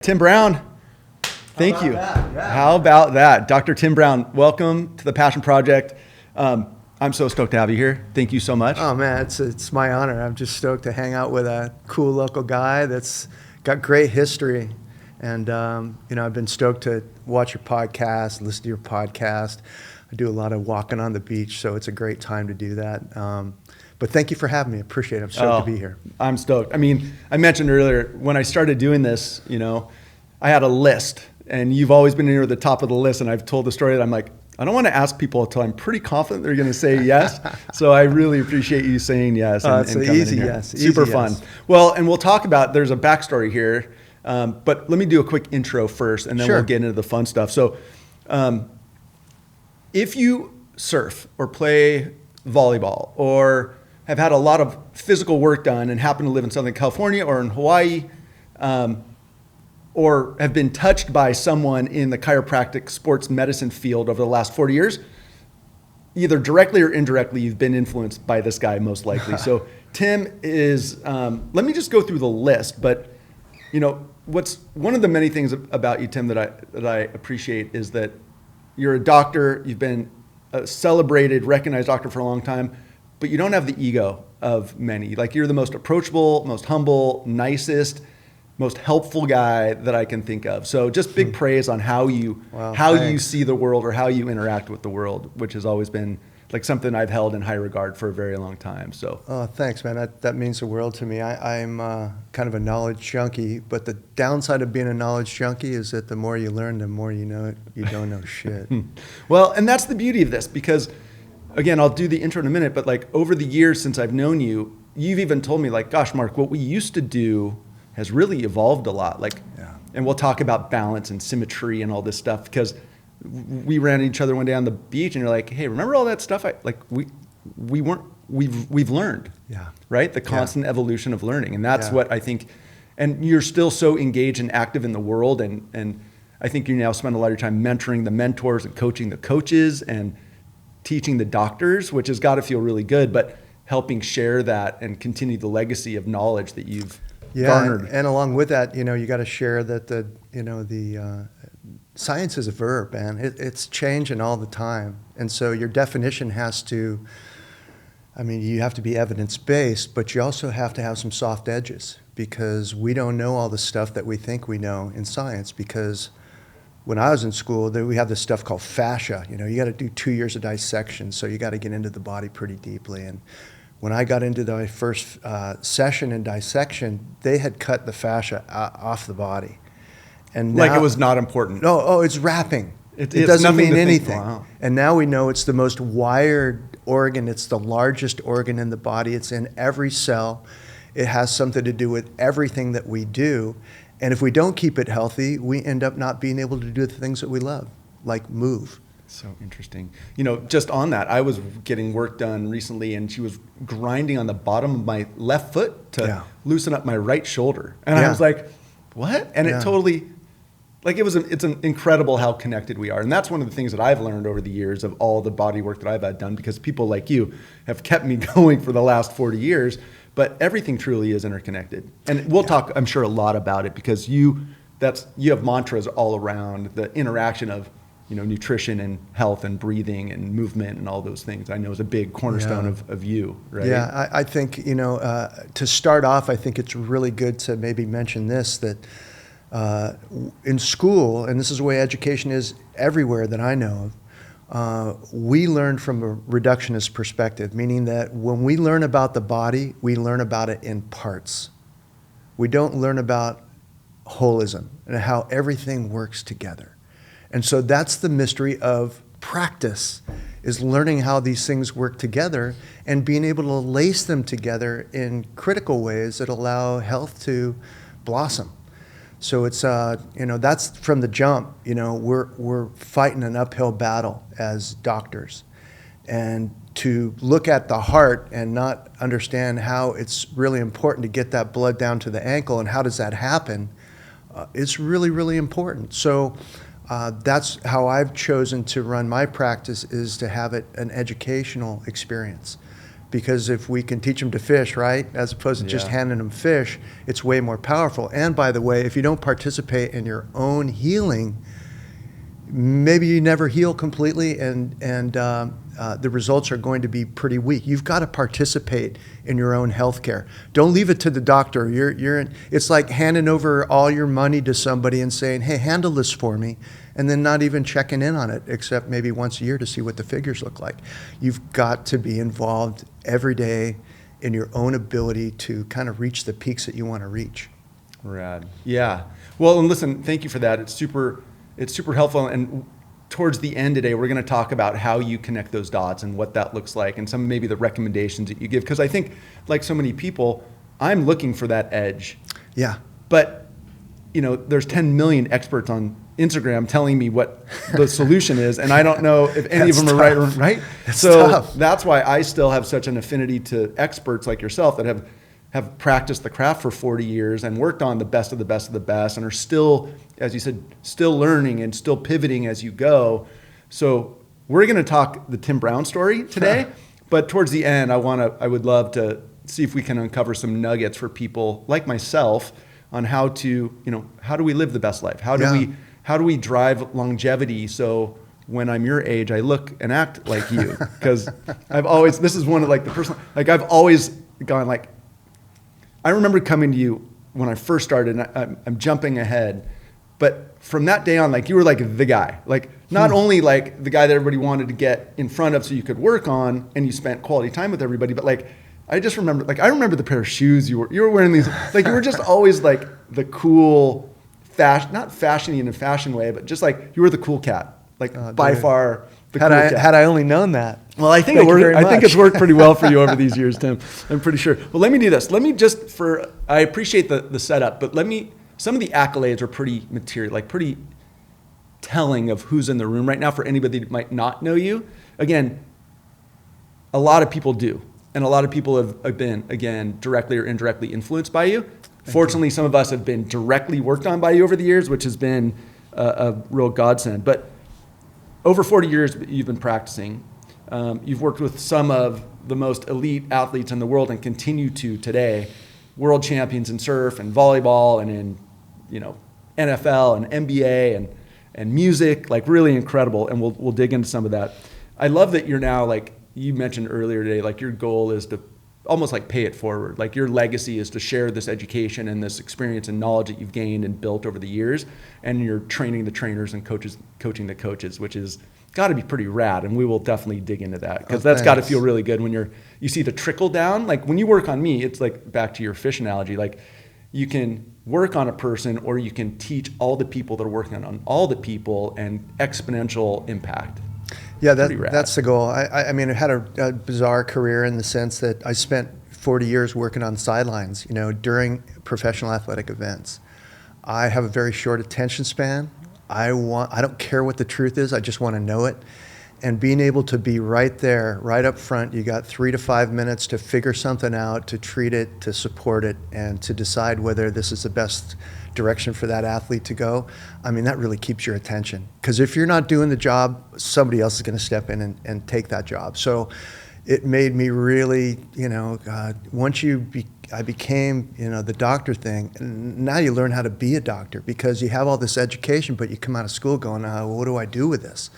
Tim Brown, thank you. Yeah. How about that? Dr. Tim Brown, welcome to the Passion Project. I'm so stoked to have you here. Thank you so much. Oh man, it's my honor. I'm just stoked to hang out with a cool local guy that's got great history. And I've been stoked to watch your podcast, listen to your podcast. I do a lot of walking on the beach, so it's a great time to do that. But thank you for having me. Appreciate it. I'm stoked to be here. I'm stoked. I mean, I mentioned earlier, when I started doing this, I had a list, and you've always been near the top of the list. And I've told the story that I'm like, I don't want to ask people until I'm pretty confident they're going to say yes. So I really appreciate you saying yes. It's and an coming easy in here. yes. Super Easy fun. yes. Well, and we'll talk about, there's a backstory here, but let me do a quick intro first, and then Sure. we'll get into the fun stuff. So if you surf or play volleyball or have had a lot of physical work done and happen to live in Southern California or in Hawaii, or have been touched by someone in the chiropractic sports medicine field over the last 40 years, either directly or indirectly, you've been influenced by this guy most likely. So Tim is, let me just go through the list, but what's one of the many things about you, Tim, that I appreciate is that you're a doctor, you've been a celebrated, recognized doctor for a long time, but you don't have the ego of many. Like, you're the most approachable, most humble, nicest, most helpful guy that I can think of. So just big praise on how you see the world or how you interact with the world, which has always been like something I've held in high regard for a very long time. So Thanks, man. That means the world to me. I'm kind of a knowledge junkie, but the downside of being a knowledge junkie is that the more you learn, the more you know you don't know shit. Well, and that's the beauty of this, because again, I'll do the intro in a minute, but like over the years since I've known you, you've even told me like, gosh, Mark, what we used to do has really evolved a lot. Like, Yeah. And we'll talk about balance and symmetry and all this stuff, because we ran into each other one day on the beach and you're like, hey, remember all that stuff? We've learned, Yeah. right? The constant evolution of learning. And that's Yeah. what I think, and you're still so engaged and active in the world. And I think you now spend a lot of your time mentoring the mentors and coaching the coaches and teaching the doctors, which has got to feel really good, but helping share that and continue the legacy of knowledge that you've garnered. And along with that, you got to share that the science is a verb, man. It's changing all the time, and so your definition has to. I mean, you have to be evidence-based, but you also have to have some soft edges, because we don't know all the stuff that we think we know in science. Because when I was in school, we have this stuff called fascia. You got to do 2 years of dissection, so you got to get into the body pretty deeply. And when I got into my first session in dissection, they had cut the fascia off the body. And now, like it was not important. No, it's wrapping. It it's doesn't nothing mean to think. anything. Wow. And now we know it's the most wired organ. It's the largest organ in the body. It's in every cell. It has something to do with everything that we do. And if we don't keep it healthy, we end up not being able to do the things that we love, like move. So interesting. Just on that, I was getting work done recently, and she was grinding on the bottom of my left foot to loosen up my right shoulder. And I was like, what? And it totally, like, it's incredible how connected we are. And that's one of the things that I've learned over the years of all the body work that I've had done, because people like you have kept me going for the last 40 years. But everything truly is interconnected. And we'll talk, I'm sure, a lot about it, because you have mantras all around the interaction of nutrition and health and breathing and movement and all those things. I know is a big cornerstone of you, right? Yeah, I think, to start off, I think it's really good to maybe mention this, that in school, and this is the way education is everywhere that I know of, we learn from a reductionist perspective, meaning that when we learn about the body, we learn about it in parts. We don't learn about holism and how everything works together. And so that's the mystery of practice, is learning how these things work together and being able to lace them together in critical ways that allow health to blossom. So it's, that's from the jump. We're fighting an uphill battle as doctors. And to look at the heart and not understand how it's really important to get that blood down to the ankle and how does that happen, it's really, really important. So that's how I've chosen to run my practice, is to have it an educational experience. because if we can teach them to fish, right, as opposed to just Yeah. handing them fish, it's way more powerful. And by the way, if you don't participate in your own healing, maybe you never heal completely, and the results are going to be pretty weak. You've got to participate in your own health care. Don't leave it to the doctor. It's like handing over all your money to somebody and saying, hey, handle this for me, and then not even checking in on it, except maybe once a year to see what the figures look like. You've got to be involved every day in your own ability to kind of reach the peaks that you want to reach. Rad. Yeah. Well, and listen, thank you for that. It's super helpful. And towards the end today, we're going to talk about how you connect those dots and what that looks like, and some maybe the recommendations that you give. Because I think, like so many people, I'm looking for that edge. Yeah. But, there's 10 million experts on Instagram telling me what the solution is, and I don't know if any of them are right. So tough. that's why I still have such an affinity to experts like yourself that have practiced the craft for 40 years and worked on the best of the best of the best, and are still, as you said, still learning and still pivoting as you go. So we're going to talk the Tim Brown story today, but towards the end, I would love to see if we can uncover some nuggets for people like myself on how do we live the best life? How do we drive longevity? So when I'm your age, I look and act like you, because this is one of like the personal, like I've always gone like, I remember coming to you when I first started, and I'm jumping ahead, but from that day on, like you were like the guy, like not only like the guy that everybody wanted to get in front of so you could work on, and you spent quality time with everybody, but like I remember the pair of shoes you were wearing, these, like you were just always like the cool fashion, not fashiony in a fashion way, but just like you were the cool cat, like by far the cool cat. Had I only known that. Well, I think it's worked pretty well for you over these years, Tim. I'm pretty sure. Well, let me do this. Let me I appreciate the setup, but some of the accolades are pretty material, like pretty telling of who's in the room right now for anybody that might not know you. Again, a lot of people do. And a lot of people have been, again, directly or indirectly influenced by you. Fortunately, some of us have been directly worked on by you over the years, which has been a real godsend. But over 40 years you've been practicing. You've worked with some of the most elite athletes in the world and continue to today. World champions in surf and volleyball and in NFL and NBA and music, like really incredible. And we'll dig into some of that. I love that you're now, like you mentioned earlier today, like your goal is to almost like pay it forward. Like your legacy is to share this education and this experience and knowledge that you've gained and built over the years, and you're training the trainers and coaching the coaches, which is got to be pretty rad. And we will definitely dig into that, because that's got to feel really good when you see the trickle down. Like when you work on me, it's like back to your fish analogy, like you can work on a person or you can teach all the people that are working on all the people, and exponential impact. Yeah, that's the goal. I mean, I had a bizarre career in the sense that I spent 40 years working on sidelines, during professional athletic events. I have a very short attention span. I don't care what the truth is. I just want to know it. And being able to be right there, right up front, you got 3 to 5 minutes to figure something out, to treat it, to support it, and to decide whether this is the best direction for that athlete to go. I mean, that really keeps your attention, because if you're not doing the job, somebody else is going to step in and take that job. So it made me really, once I became, the doctor thing, and now you learn how to be a doctor, because you have all this education, but you come out of school going, what do I do with this?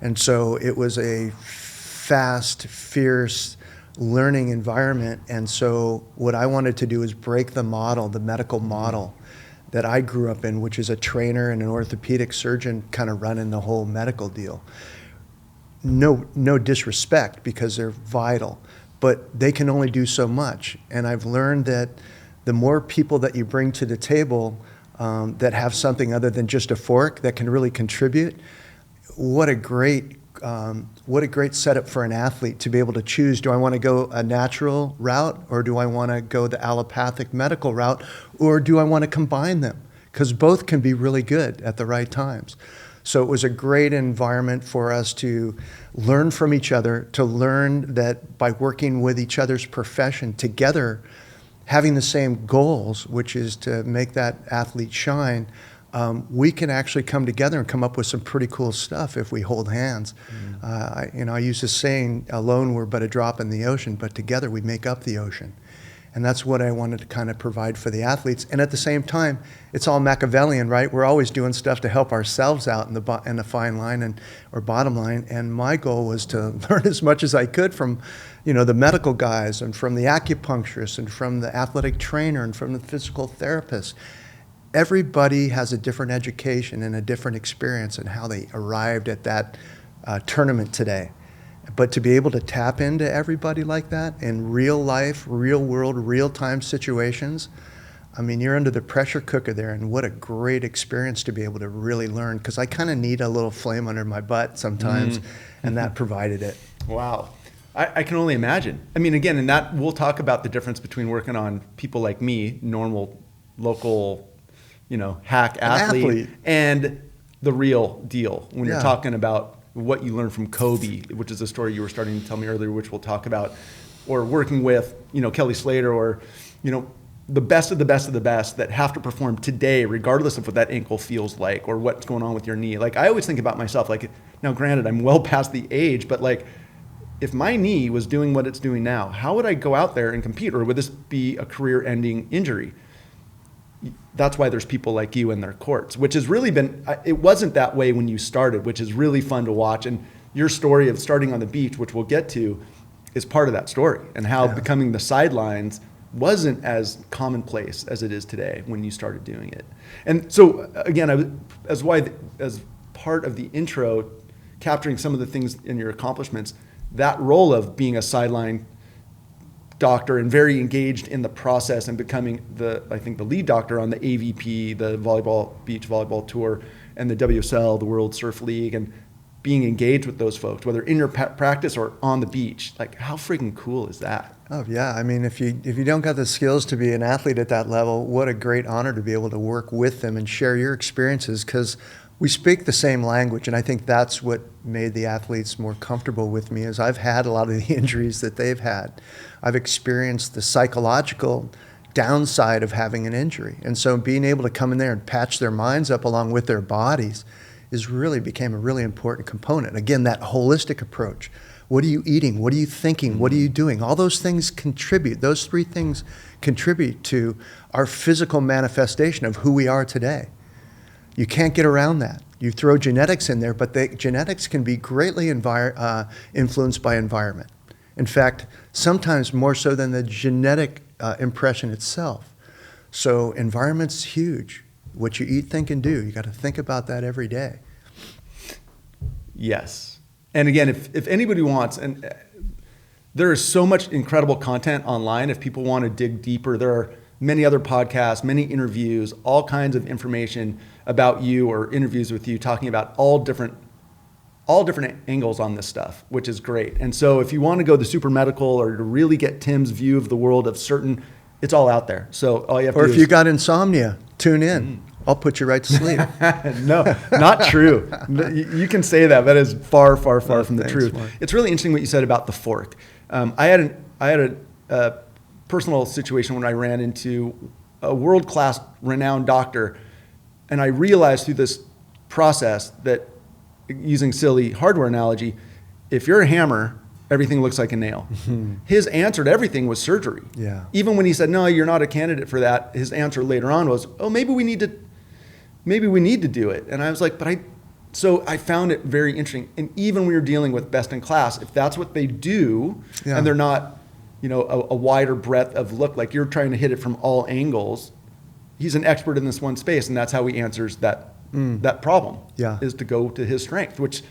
And so it was a fast, fierce learning environment. And so what I wanted to do is break the model, the medical model that I grew up in, which is a trainer and an orthopedic surgeon kind of running the whole medical deal. No disrespect, because they're vital, but they can only do so much. And I've learned that the more people that you bring to the table that have something other than just a fork that can really contribute, what a great setup for an athlete to be able to choose. Do I want to go a natural route, or do I want to go the allopathic medical route, or do I want to combine them? Because both can be really good at the right times. So it was a great environment for us to learn from each other, to learn that by working with each other's profession together, having the same goals, which is to make that athlete shine, we can actually come together and come up with some pretty cool stuff if we hold hands. I use this saying, alone we're but a drop in the ocean, but together we make up the ocean. And that's what I wanted to kind of provide for the athletes. And at the same time, it's all Machiavellian, right? We're always doing stuff to help ourselves out in the fine line or bottom line. And my goal was to learn as much as I could from, the medical guys and from the acupuncturists and from the athletic trainer and from the physical therapist. Everybody has a different education and a different experience in how they arrived at that tournament today. But to be able to tap into everybody like that in real life, real world, real time situations, I mean, you're under the pressure cooker there, and what a great experience to be able to really learn, because I kind of need a little flame under my butt sometimes, and that provided it. Wow. I can only imagine. I mean, again, and that we'll talk about the difference between working on people like me, normal, local, hack athlete, and the real deal when you're talking about what you learned from Kobe, which is a story you were starting to tell me earlier, which we'll talk about, or working with, Kelly Slater, or, the best of the best of the best that have to perform today, regardless of what that ankle feels like or what's going on with your knee. Like, I always think about myself, like, now granted, I'm well past the age, but like, if my knee was doing what it's doing now, how would I go out there and compete? Or would this be a career-ending injury? That's why there's people like you in their courts, which has really been, it wasn't that way when you started, which is really fun to watch. And your story of starting on the beach, which we'll get to, is part of that story, and how becoming the sidelines wasn't as commonplace as it is today when you started doing it. And so again, as part of the intro, capturing some of the things in your accomplishments, that role of being a sideline doctor and very engaged in the process and becoming the lead doctor on the AVP, the beach volleyball tour, and the WSL, the World Surf League, and being engaged with those folks, whether in your practice or on the beach. Like, how freaking cool is that? Oh yeah, I mean, if you don't got the skills to be an athlete at that level, what a great honor to be able to work with them and share your experiences, because we speak the same language, and I think that's what made the athletes more comfortable with me. Is I've had a lot of the injuries that they've had. I've experienced the psychological downside of having an injury, and so being able to come in there and patch their minds up along with their bodies became a really important component. Again, that holistic approach. What are you eating? What are you thinking? What are you doing? All those things contribute. Those three things contribute to our physical manifestation of who we are today. You can't get around that. You throw genetics in there, but genetics can be greatly influenced by environment. In fact, sometimes more so than the genetic impression itself. So environment's huge. What you eat, think, and do. You got to think about that every day. Yes. And again, if anybody wants, and there is so much incredible content online, if people want to dig deeper, there are many other podcasts, many interviews, all kinds of information about you or interviews with you talking about all different angles on this stuff, which is great. And so if you want to go the super medical or to really get Tim's view of the world of certain, it's all out there. So all you have to do is... Or if you got insomnia, tune in. I'll put you right to sleep. No, not true. You can say that. That is far, far, far from the truth. Mark. It's really interesting what you said about the fork. I had a personal situation when I ran into a world-class, renowned doctor, and I realized through this process that, using silly hardware analogy, if you're a hammer, everything looks like a nail. His answer to everything was surgery. Yeah. Even when he said, no, you're not a candidate for that, his answer later on was, oh, maybe we need to do it. And I was like, so I found it very interesting. And even when you're dealing with best in class, if that's what they do, and they're not, a wider breadth of look, like you're trying to hit it from all angles, he's an expert in this one space, and that's how he answers that problem, is to go to his strength, which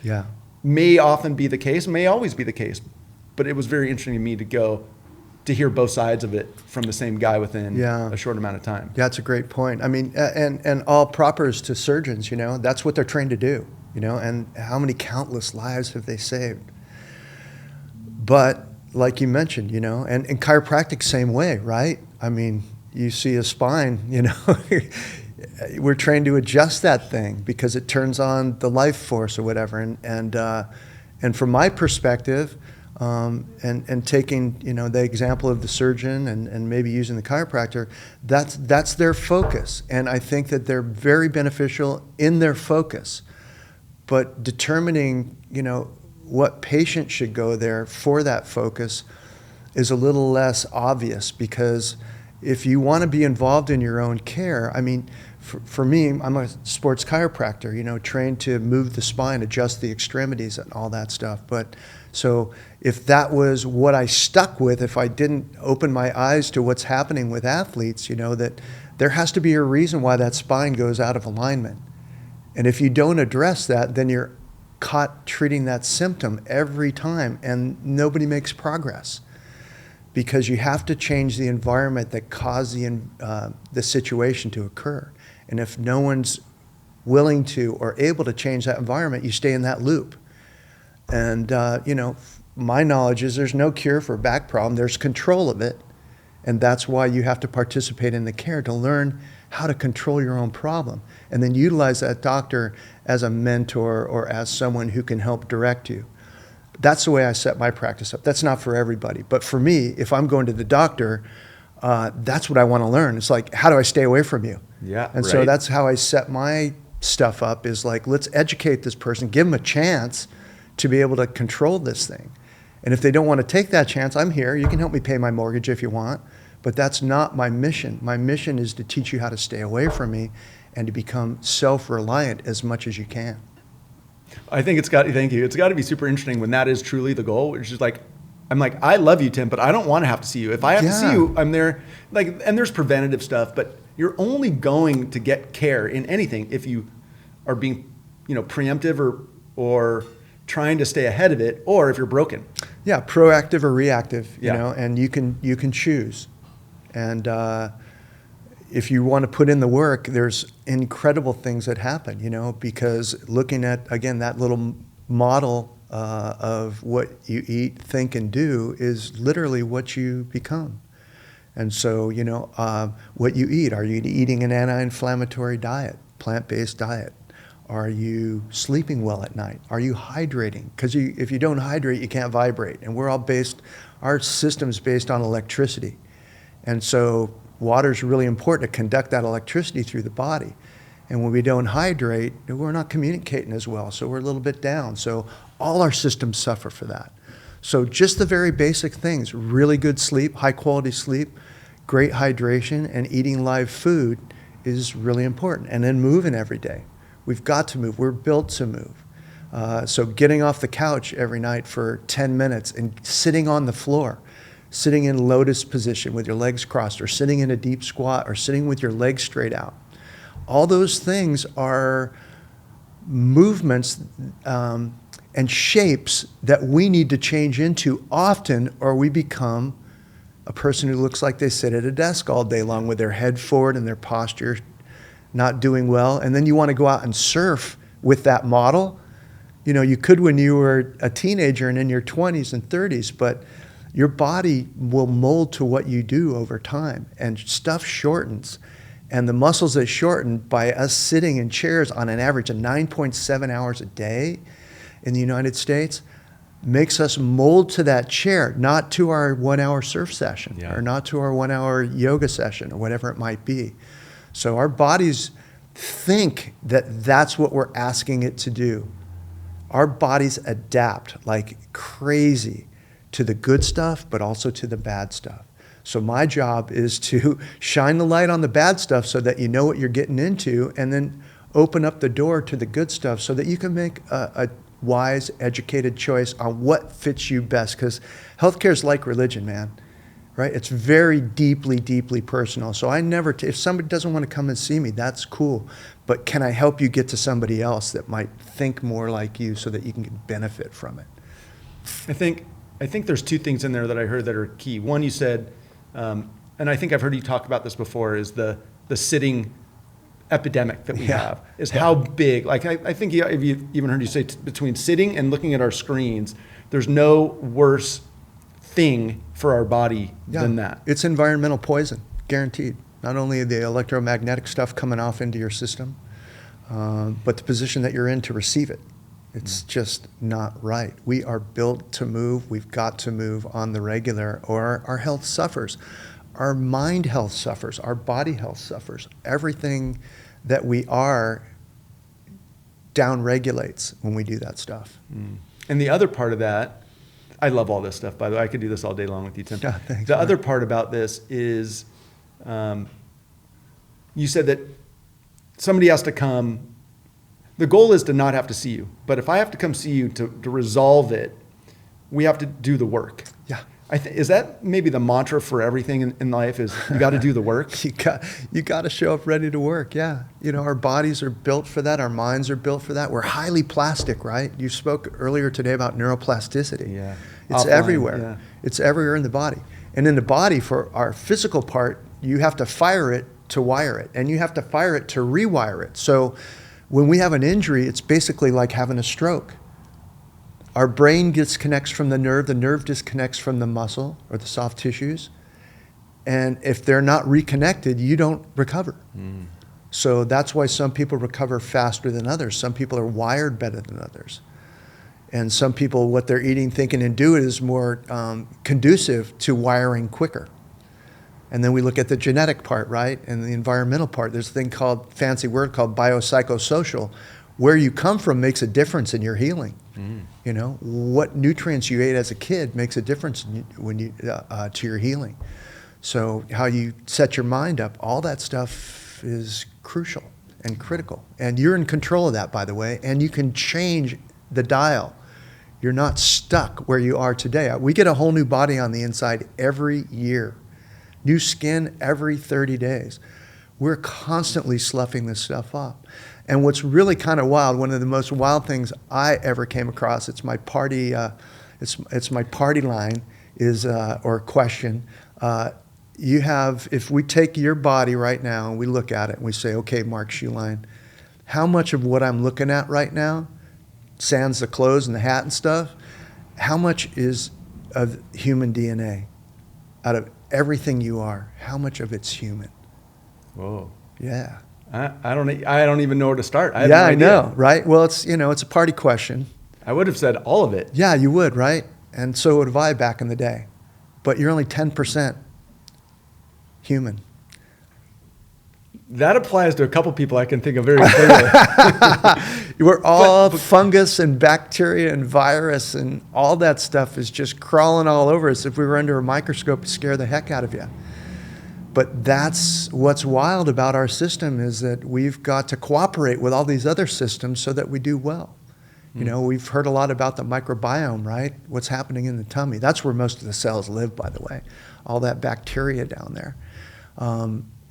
may often be the case, may always be the case. But it was very interesting to me to hear both sides of it from the same guy within a short amount of time. Yeah, that's a great point. I mean, and all propers to surgeons, that's what they're trained to do, and how many countless lives have they saved? But like you mentioned, and chiropractic, same way, right? I mean, you see a spine, we're trained to adjust that thing because it turns on the life force or whatever. And from my perspective, and taking, the example of the surgeon and maybe using the chiropractor, that's their focus. And I think that they're very beneficial in their focus. But determining, what patient should go there for that focus is a little less obvious, because if you want to be involved in your own care, I mean, for me, I'm a sports chiropractor, trained to move the spine, adjust the extremities and all that stuff. But so if that was what I stuck with, if I didn't open my eyes to what's happening with athletes, that there has to be a reason why that spine goes out of alignment. And if you don't address that, then you're caught treating that symptom every time, and nobody makes progress, because you have to change the environment that caused the situation to occur. And if no one's willing to or able to change that environment, you stay in that loop. And, my knowledge is there's no cure for a back problem. There's control of it. And that's why you have to participate in the care, to learn how to control your own problem, and then utilize that doctor as a mentor or as someone who can help direct you. That's the way I set my practice up. That's not for everybody. But for me, if I'm going to the doctor, that's what I want to learn. It's like, how do I stay away from you? Yeah, and right. so that's how I set my stuff up, is like, let's educate this person, give them a chance to be able to control this thing. And if they don't want to take that chance, I'm here. You can help me pay my mortgage if you want. But that's not my mission. My mission is to teach you how to stay away from me and to become self-reliant as much as you can. I think thank you. It's got to be super interesting when that is truly the goal, which is like, I'm like, I love you, Tim, but I don't want to have to see you. If I have to see you, I'm there. Like, and there's preventative stuff, but you're only going to get care in anything if you are being, preemptive or trying to stay ahead of it, or if you're broken. Yeah, proactive or reactive, Yeah. And you can choose. And if you want to put in the work, there's incredible things that happen, because looking at, again, that little model of what you eat, think, and do is literally what you become. And so, what you eat, are you eating an anti-inflammatory diet, plant-based diet? Are you sleeping well at night? Are you hydrating? Because if you don't hydrate, you can't vibrate. And our system's based on electricity. And so water is really important to conduct that electricity through the body. And when we don't hydrate, we're not communicating as well. So we're a little bit down. So all our systems suffer for that. So just the very basic things, really good sleep, high quality sleep, great hydration, and eating live food is really important. And then moving every day. We've got to move. We're built to move. So getting off the couch every night for 10 minutes and sitting on the floor, sitting in lotus position with your legs crossed, or sitting in a deep squat, or sitting with your legs straight out. All those things are movements and shapes that we need to change into often, or we become a person who looks like they sit at a desk all day long with their head forward and their posture not doing well. And then you want to go out and surf with that model. You could when you were a teenager and in your 20s and 30s, but your body will mold to what you do over time, and stuff shortens. And the muscles that shorten by us sitting in chairs on an average of 9.7 hours a day in the United States makes us mold to that chair, not to our 1 hour surf session, or not to our 1 hour yoga session, or whatever it might be. So our bodies think that that's what we're asking it to do. Our bodies adapt like crazy to the good stuff, but also to the bad stuff. So my job is to shine the light on the bad stuff so that you know what you're getting into, and then open up the door to the good stuff so that you can make a wise, educated choice on what fits you best. Because healthcare is like religion, man, right? It's very deeply, deeply personal. So I never, if somebody doesn't want to come and see me, that's cool. But can I help you get to somebody else that might think more like you so that you can benefit from it? I think there's two things in there that I heard that are key. One, you said, and I think I've heard you talk about this before, is the sitting epidemic that we have is how big. Like I think I've even heard you say between sitting and looking at our screens, there's no worse thing for our body than that. It's environmental poison, guaranteed. Not only the electromagnetic stuff coming off into your system, but the position that you're in to receive it. It's just not right. We are built to move. We've got to move on the regular, or our health suffers. Our mind health suffers. Our body health suffers. Everything that we are down-regulates when we do that stuff. And the other part of that, I love all this stuff, by the way. I could do this all day long with you, Tim. Yeah, thanks, the Mark. other part about this is you said that somebody has to come. The goal is to not have to see you. But if I have to come see you to resolve it, we have to do the work. Yeah. Is that maybe the mantra for everything in life is you got to do the work? You got to show up ready to work, yeah. Our bodies are built for that. Our minds are built for that. We're highly plastic, right? You spoke earlier today about neuroplasticity. Yeah. It's Offline, everywhere. yeah. It's everywhere in the body. And in the body, for our physical part, you have to fire it to wire it. And you have to fire it to rewire it. So when we have an injury, it's basically like having a stroke. Our brain disconnects from the nerve disconnects from the muscle or the soft tissues. And if they're not reconnected, you don't recover. So that's why some people recover faster than others. Some people are wired better than others. And some people, what they're eating, thinking, and doing is more conducive to wiring quicker. And then we look at the genetic part, right? And the environmental part. There's a thing called, fancy word called biopsychosocial. Where you come from makes a difference in your healing. What nutrients you ate as a kid makes a difference when you to your healing. So how you set your mind up, all that stuff is crucial and critical. And you're in control of that, by the way, and you can change the dial. You're not stuck where you are today. We get a whole new body on the inside every year. New skin every 30 days. We're constantly sloughing this stuff up. And what's really kind of wild, one of the most wild things I ever came across, it's my party, it's my party line is, or question. You have, if we take your body right now and we look at it and we say, okay, Mark Shoeline, how much of what I'm looking at right now, sans the clothes and the hat and stuff, how much is of human DNA? Out of everything you are, how much of it's human? Whoa. Yeah. I don't even know where to start. I know, right? Well, it's a party question. I would have said all of it. Yeah, you would, right? And so would have I back in the day. But you're only 10% human. That applies to a couple people I can think of very clearly. We're all fungus and bacteria and virus, and all that stuff is just crawling all over us. If we were under a microscope, it'd scare the heck out of you. But that's what's wild about our system, is that we've got to cooperate with all these other systems so that we do well. We've heard a lot about the microbiome, right? What's happening in the tummy. That's where most of the cells live, by the way. All that bacteria down there.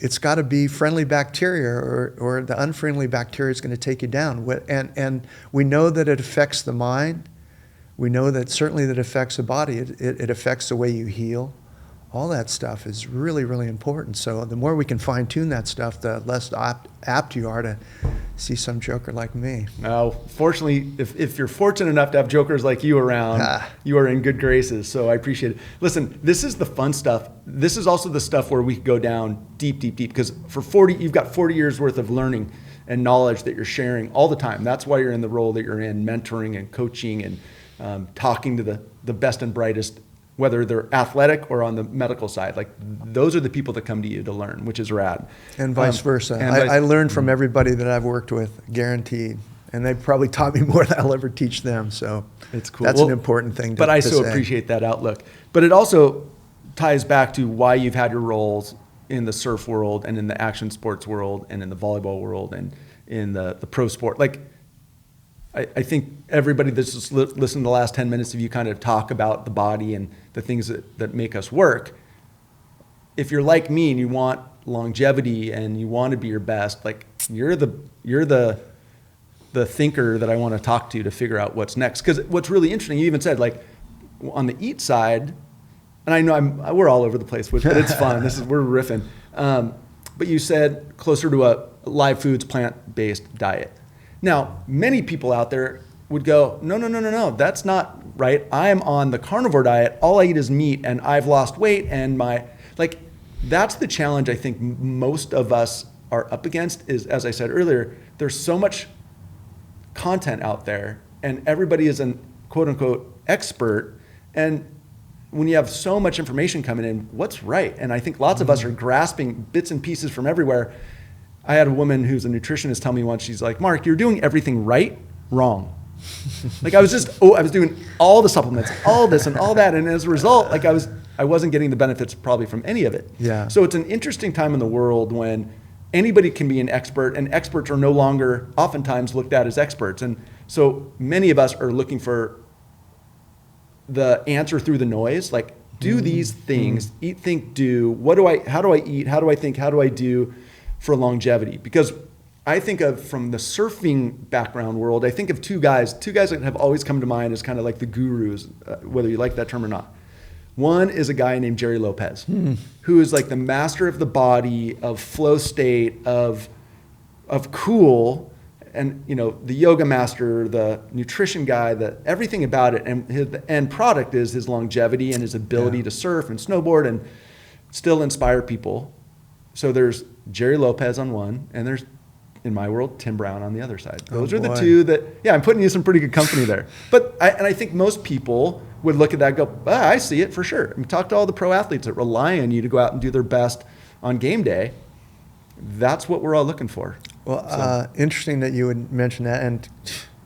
It's got to be friendly bacteria, or the unfriendly bacteria is going to take you down. And we know that it affects the mind. We know that certainly that it affects the body. It affects the way you heal. All that stuff is really, really important. So the more we can fine-tune that stuff, the less apt you are to see some joker like me. Now, fortunately, if you're fortunate enough to have jokers like you around, you are in good graces. So I appreciate it. Listen, this is the fun stuff. This is also the stuff where we go down deep, deep, deep. Because you've got 40 years worth of learning and knowledge that you're sharing all the time. That's why you're in the role that you're in, mentoring and coaching and talking to the best and brightest, whether they're athletic or on the medical side. Like, those are the people that come to you to learn, which is rad. And vice versa. I learn from everybody that I've worked with, guaranteed. And they've probably taught me more than I'll ever teach them. So it's cool. That's an important thing to say. But I so appreciate that outlook. But it also ties back to why you've had your roles in the surf world and in the action sports world and in the volleyball world and in the pro sport. Like, I think everybody that's just listened to the last 10 minutes of you kind of talk about the body and the things that make us work. If you're like me and you want longevity and you want to be your best, like, you're the thinker that I want to talk to figure out what's next. Because what's really interesting, you even said, like, on the eat side, and I know we're all over the place, but it's fun. We're riffing. But you said closer to a live foods, plant-based diet. Now, many people out there would go, no, that's not right. I'm on the carnivore diet. All I eat is meat, and I've lost weight, and that's the challenge I think most of us are up against is, as I said earlier, there's so much content out there and everybody is an quote unquote expert. And when you have so much information coming in, what's right? And I think lots of us are grasping bits and pieces from everywhere. I had a woman who's a nutritionist tell me once, she's like, Mark, you're doing everything right, wrong. Like I was doing all the supplements, all this and all that. And as a result, like I wasn't getting the benefits probably from any of it. Yeah. So it's an interesting time in the world when anybody can be an expert, and experts are no longer oftentimes looked at as experts. And so many of us are looking for the answer through the noise, like do these things, eat, think, do. How do I eat? How do I think? How do I do for longevity? Because I think of, from the surfing background world, I think of two guys that have always come to mind as kind of like the gurus, whether you like that term or not. One is a guy named Jerry Lopez, who is like the master of the body, of flow state, of cool, and the yoga master, the nutrition guy, everything about it. And his end product is his longevity and his ability to surf and snowboard and still inspire people. So there's Jerry Lopez on one, and there's, in my world, Tim Brown on the other side. Those are the two that, I'm putting you some pretty good company there. But I think most people would look at that and go, I see it for sure. I mean, talk to all the pro athletes that rely on you to go out and do their best on game day. That's what we're all looking for. Well, interesting that you would mention that, and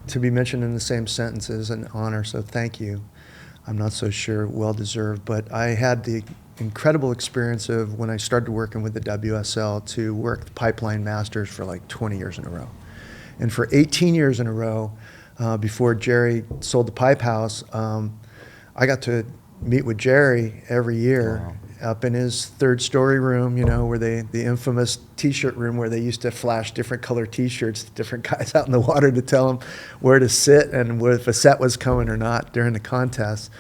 to be mentioned in the same sentence is an honor, so thank you. I'm not so sure well-deserved, but I had the incredible experience of, when I started working with the WSL, to work the Pipeline Masters for like 20 years in a row. And for 18 years in a row, before Jerry sold the Pipe House, I got to meet with Jerry every year up in his third story room, where the infamous t-shirt room where they used to flash different color t-shirts to different guys out in the water to tell them where to sit and if a set was coming or not during the contest.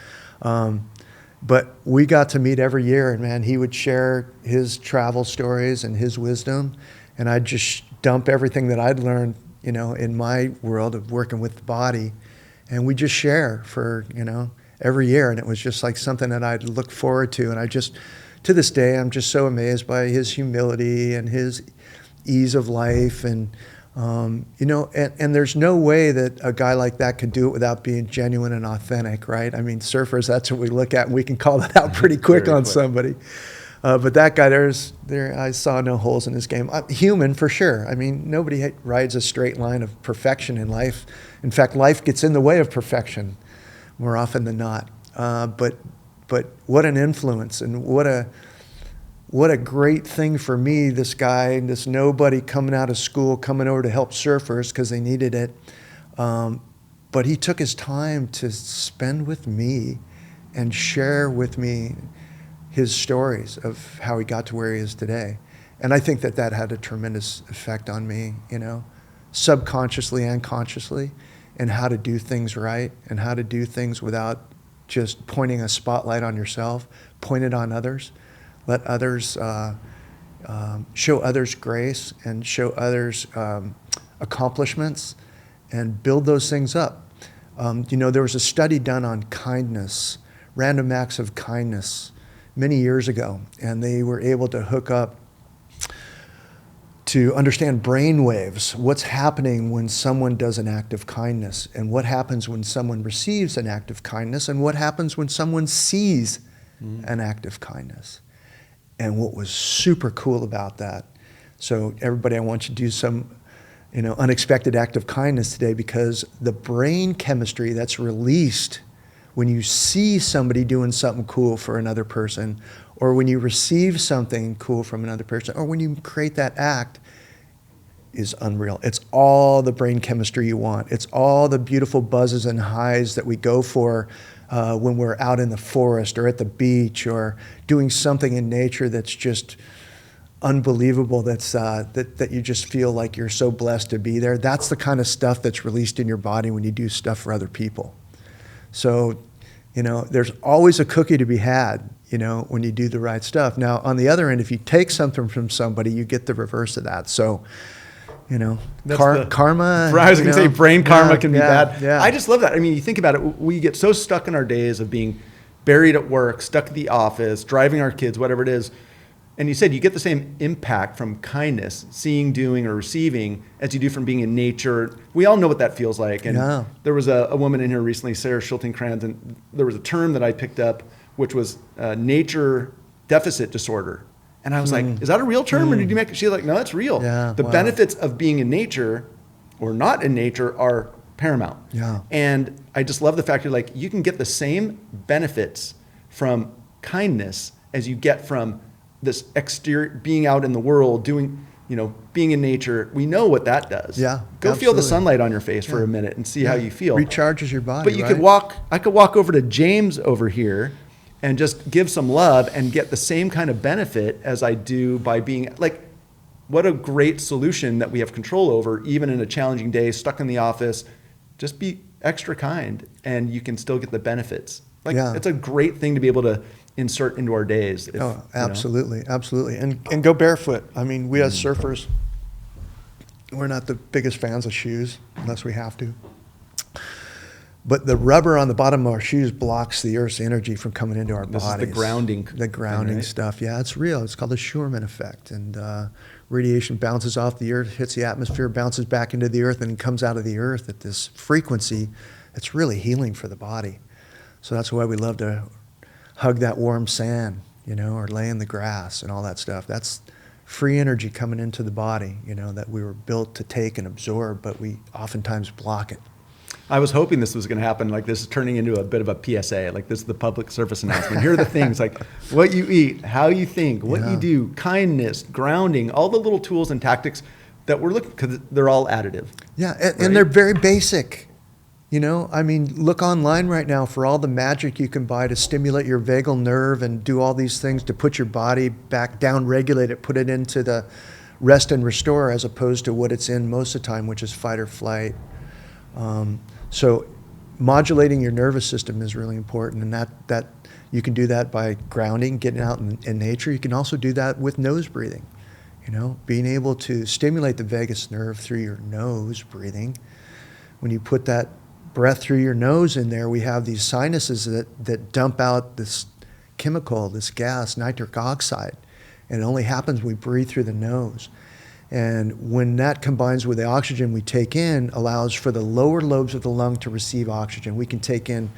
But we got to meet every year, and man, he would share his travel stories and his wisdom, and I'd just dump everything that I'd learned, in my world of working with the body, and we just share for, every year. And it was just like something that I'd look forward to. And to this day, I'm just so amazed by his humility and his ease of life. And, and there's no way that a guy like that could do it without being genuine and authentic, right? I mean, surfers, that's what we look at, and we can call that out pretty quick on somebody. But that guy, I saw no holes in his game. Human, for sure. I mean, nobody rides a straight line of perfection in life. In fact, life gets in the way of perfection more often than not. But what an influence, and what a great thing for me, this guy, this nobody coming out of school, coming over to help surfers because they needed it. But he took his time to spend with me and share with me his stories of how he got to where he is today. And I think that had a tremendous effect on me, subconsciously and consciously, and how to do things right, and how to do things without just pointing a spotlight on yourself, point it on others, let others, show others grace, and show others accomplishments, and build those things up. There was a study done on kindness, random acts of kindness, many years ago, and they were able to hook up to understand brain waves, what's happening when someone does an act of kindness, and what happens when someone receives an act of kindness, and what happens when someone sees an act of kindness. And what was super cool about that, so everybody, I want you to do some unexpected act of kindness today, because the brain chemistry that's released when you see somebody doing something cool for another person, or when you receive something cool from another person, or when you create that act, is unreal. It's all the brain chemistry you want. It's all the beautiful buzzes and highs that we go for when we're out in the forest or at the beach or doing something in nature that's just unbelievable, that you just feel like you're so blessed to be there. That's the kind of stuff that's released in your body when you do stuff for other people. So, there's always a cookie to be had, when you do the right stuff. Now, on the other end, if you take something from somebody, you get the reverse of that. So, karma. I was going to say brain karma can be bad. Yeah. I just love that. I mean, you think about it, we get so stuck in our days of being buried at work, stuck at the office, driving our kids, whatever it is. And you said you get the same impact from kindness, seeing, doing, or receiving, as you do from being in nature. We all know what that feels like. And there was a woman in here recently, Sarah Schulting-Kranz, and there was a term that I picked up, which was nature deficit disorder. And I was like, is that a real term, or did you make it? She's like, no, it's real. The benefits of being in nature or not in nature are paramount. And I just love the fact you're like, you can get the same benefits from kindness as you get from this exterior, being out in the world, doing, being in nature. We know what that does. Go feel the sunlight on your face for a minute and see how you feel. Recharges your body. But you could I could walk over to James over here and just give some love and get the same kind of benefit as I do by being like, what a great solution that we have control over, even in a challenging day, stuck in the office. Just be extra kind and you can still get the benefits. It's a great thing to be able to insert into our days. Absolutely. And go barefoot. I mean, we as surfers, we're not the biggest fans of shoes unless we have to. But the rubber on the bottom of our shoes blocks the Earth's energy from coming into our bodies. This is the grounding. The grounding stuff. Yeah, it's real. It's called the Schurman effect. And radiation bounces off the Earth, hits the atmosphere, bounces back into the Earth, and comes out of the Earth at this frequency that's really healing for the body. So that's why we love to hug that warm sand, or lay in the grass and all that stuff. That's free energy coming into the body, that we were built to take and absorb, but we oftentimes block it. I was hoping this was going to happen. Like, this is turning into a bit of a PSA. Like, this is the public service announcement. Here are the things, like what you eat, how you think, what you do, kindness, grounding, all the little tools and tactics that we're looking, because they're all additive. Yeah, and they're very basic. I mean, look online right now for all the magic you can buy to stimulate your vagal nerve and do all these things to put your body back down, regulate it, put it into the rest and restore, as opposed to what it's in most of the time, which is fight or flight. So modulating your nervous system is really important, and that you can do that by grounding, getting out in nature. You can also do that with nose breathing, being able to stimulate the vagus nerve through your nose breathing. When you put that breath through your nose in there, we have these sinuses that dump out this chemical, this gas, nitric oxide, and it only happens when we breathe through the nose. And when that combines with the oxygen we take in, allows for the lower lobes of the lung to receive oxygen. We can take in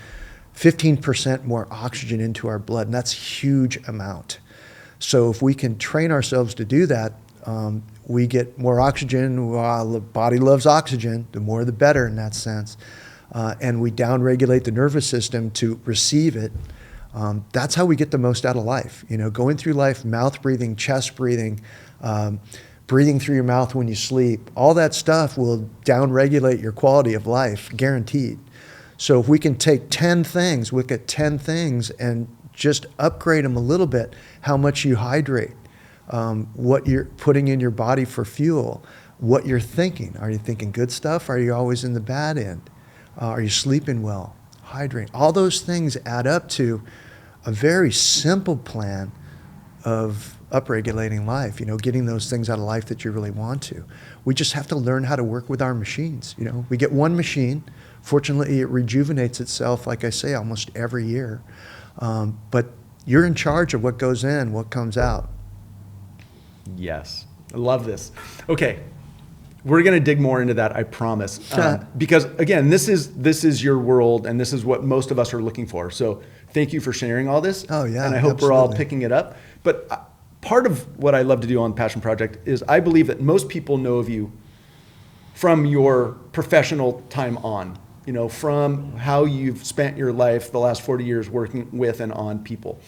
15% more oxygen into our blood, and that's a huge amount. So if we can train ourselves to do that, we get more oxygen. Well, the body loves oxygen. The more the better in that sense. And we downregulate the nervous system to receive it. That's how we get the most out of life. Going through life, mouth breathing, chest breathing, breathing through your mouth when you sleep, all that stuff will downregulate your quality of life, guaranteed. So if we can take 10 things, look at 10 things and just upgrade them a little bit, how much you hydrate, what you're putting in your body for fuel, what you're thinking. Are you thinking good stuff? Are you always in the bad end? Are you sleeping well? Hydrate. All those things add up to a very simple plan of upregulating life, getting those things out of life that you really want to. We just have to learn how to work with our machines. We get one machine. Fortunately, it rejuvenates itself, like I say, almost every year. But you're in charge of what goes in, what comes out. Yes. I love this. Okay. We're going to dig more into that, I promise. Because again, this is your world, and this is what most of us are looking for. So thank you for sharing all this. Oh, yeah. And I hope absolutely. we're all picking it up. But part of what I love to do on Passion Project is I believe that most people know of you from your professional time on, from how you've spent your life the last 40 years working with and on people.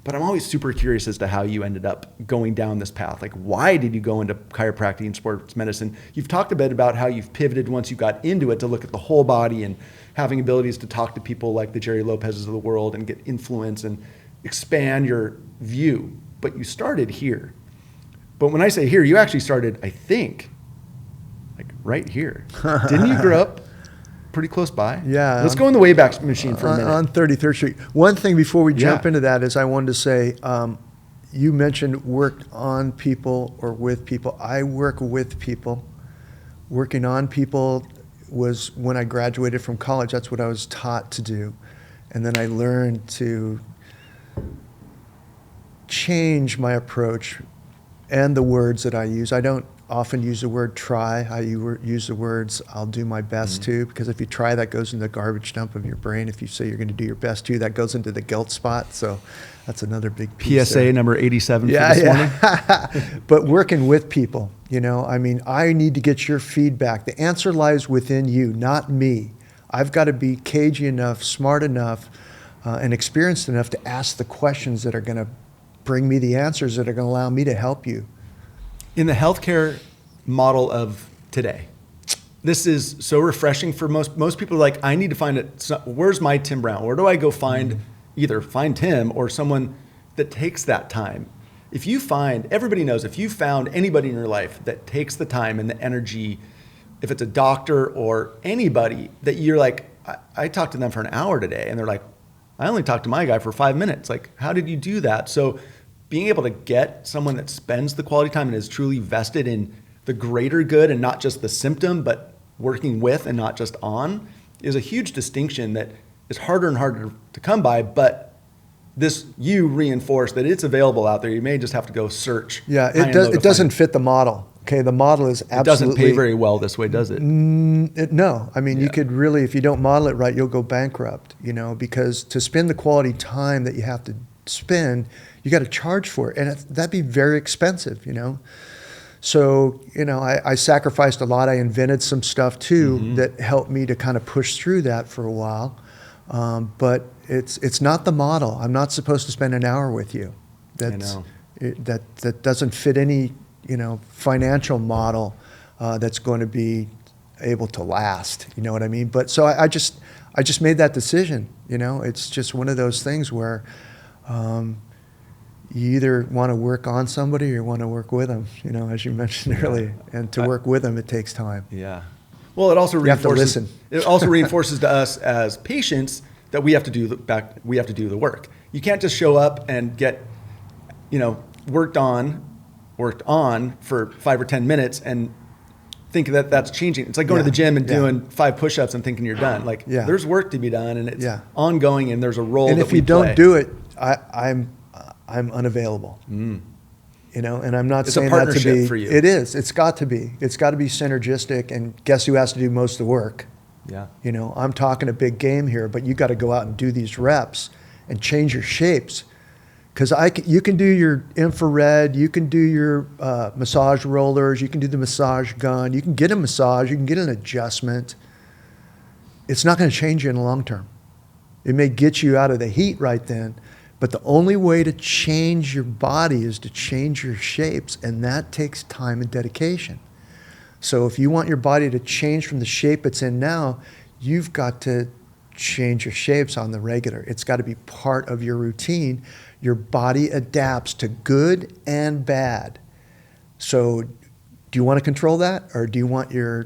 But I'm always super curious as to how you ended up going down this path. Like, why did you go into chiropractic and sports medicine? You've talked a bit about how you've pivoted once you got into it to look at the whole body and having abilities to talk to people like the Jerry Lopez's of the world and get influence and expand your view. But you started here. But when I say here, you actually started, I think, like right here. Didn't you grow up pretty close by? Yeah. Let's go in the Wayback Machine for a minute. On 33rd Street. One thing before we jump into that is I wanted to say, you mentioned worked on people or with people. I work with people. Working on people was when I graduated from college. That's what I was taught to do. And then I learned to change my approach and the words that I use. I don't often use the word try. I use the words I'll do my best to, because if you try, that goes in the garbage dump of your brain. If you say you're going to do your best to, that goes into the guilt spot. So that's another big piece PSA there. number 87 for this morning. But working with people, I mean, I need to get your feedback. The answer lies within you, not me. I've got to be cagey enough, smart enough, and experienced enough to ask the questions that are going to bring me the answers that are going to allow me to help you. In the healthcare model of today, this is so refreshing for most people. Are like, I need to find it. So where's my Tim Brown? Where do I go find either find Tim or someone that takes that time? If you find, everybody knows, if you found anybody in your life that takes the time and the energy, if it's a doctor or anybody that you're like, I talked to them for an hour today, and they're like, I only talked to my guy for 5 minutes. Like, how did you do that? So being able to get someone that spends the quality time and is truly vested in the greater good and not just the symptom, but working with and not just on, is a huge distinction that is harder and harder to come by. But this, you reinforce that it's available out there. You may just have to go search. Yeah, it doesn't fit the model. Okay, the model is absolutely... It doesn't pay very well this way, does it? No. I mean, you could really, if you don't model it right, you'll go bankrupt, because to spend the quality time that you have to spend, you got to charge for it. And that'd be very expensive, So, I sacrificed a lot. I invented some stuff too that helped me to kind of push through that for a while. But it's not the model. I'm not supposed to spend an hour with you. That doesn't fit any financial model that's going to be able to last. You know what I mean? But so I just made that decision. It's just one of those things where you either want to work on somebody or you want to work with them. As you mentioned earlier, and to work with them, it takes time. Yeah. Well, it also reinforces. You have to listen. It also reinforces to us as patients that we have to do the work. You can't just show up and get, worked on for 5 or 10 minutes and think that that's changing. It's like going to the gym and doing 5 push-ups and thinking you're done. Like, there's work to be done, and it's ongoing, and there's a role. And that if you don't do it, I'm unavailable. And I'm not It's saying a that to partnership be. for you. It is. It's got to be. It's got to be synergistic. And guess who has to do most of the work? Yeah. I'm talking a big game here, but you got to go out and do these reps and change your shapes. Because you can do your infrared, you can do your massage rollers, you can do the massage gun, you can get a massage, you can get an adjustment. It's not going to change you in the long term. It may get you out of the heat right then, but the only way to change your body is to change your shapes, and that takes time and dedication. So if you want your body to change from the shape it's in now, you've got to change your shapes on the regular. It's got to be part of your routine. Your body adapts to good and bad. So do you want to control that, or do you want your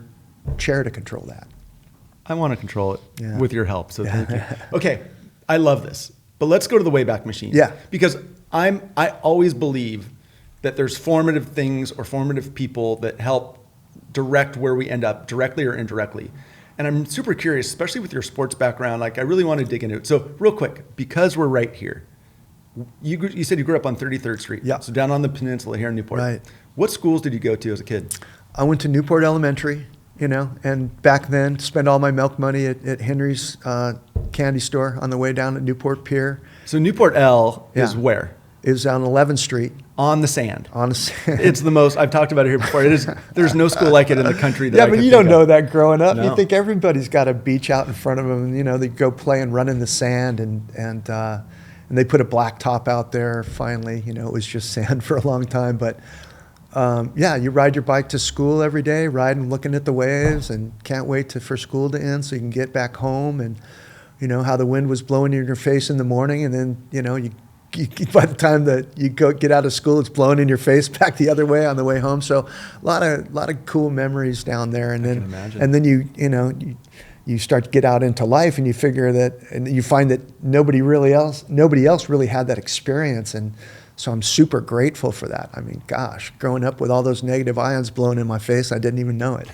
chair to control that? I want to control it with your help, so thank you. Okay, I love this. But let's go to the Wayback Machine. Yeah. Because I always believe that there's formative things or formative people that help direct where we end up, directly or indirectly. And I'm super curious, especially with your sports background, like I really want to dig into it. So real quick, because we're right here, you said you grew up on 33rd Street. Yeah. So down on the peninsula here in Newport. Right. What schools did you go to as a kid? I went to Newport Elementary, and back then spent all my milk money at Henry's candy store on the way down to Newport Pier. So Newport L is where? It was on 11th Street. On the sand. On the sand. It's the most, I've talked about it here before. It is. There's no school like it in the country. That Yeah, but you don't know that growing up. No. You think everybody's got a beach out in front of them. They go play and run in the sand, and they put a black top out there. Finally, it was just sand for a long time. But you ride your bike to school every day, riding, looking at the waves, and can't wait for school to end so you can get back home. And how the wind was blowing in your face in the morning, and then you by the time that you get out of school, it's blowing in your face back the other way on the way home. So a lot of cool memories down there. And then you start to get out into life, and you figure that, and you find that nobody else really had that experience. And So I'm super grateful for that. I mean, gosh, growing up with all those negative ions blowing in my face, I didn't even know it.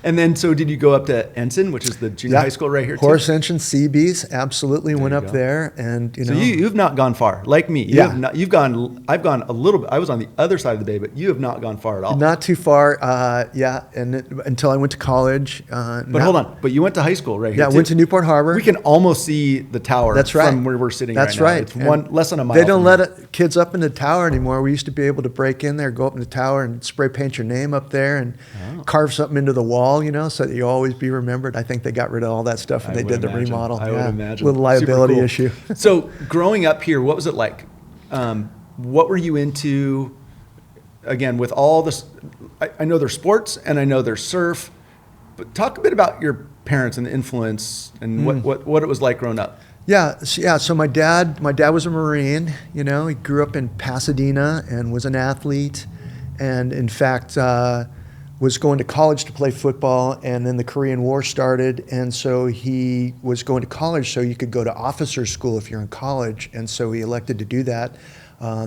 And then, so did you go up to Ensign, which is the junior high school right here too? Horace Ensign, Seabees, absolutely went up go. there, and So you've not gone far, like me. You've gone. I've gone a little bit. I was on the other side of the bay, but you have not gone far at all. Not too far, until I went to college. But hold on. But you went to high school right here. Yeah, I went to Newport Harbor. We can almost see the tower. That's right. From where we're sitting. That's right. right. Now. It's less than a mile. They don't let kids up in the tower anymore. We used to be able to break in there, go up in the tower, and spray paint your name up there, and carve something into the wall, so that you always be remembered. I think they got rid of all that stuff when they did the remodel. I would imagine. Little liability Cool. issue. So growing up here, what was it like? What were you into? Again, with all this, I know there's sports and I know there's surf, but talk a bit about your parents and the influence and what it was like growing up. Yeah. So my dad was a Marine. He grew up in Pasadena and was an athlete, and in fact was going to college to play football. And then the Korean War started, and so he was going to college so you could go to officer school if you're in college. And so he elected to do that.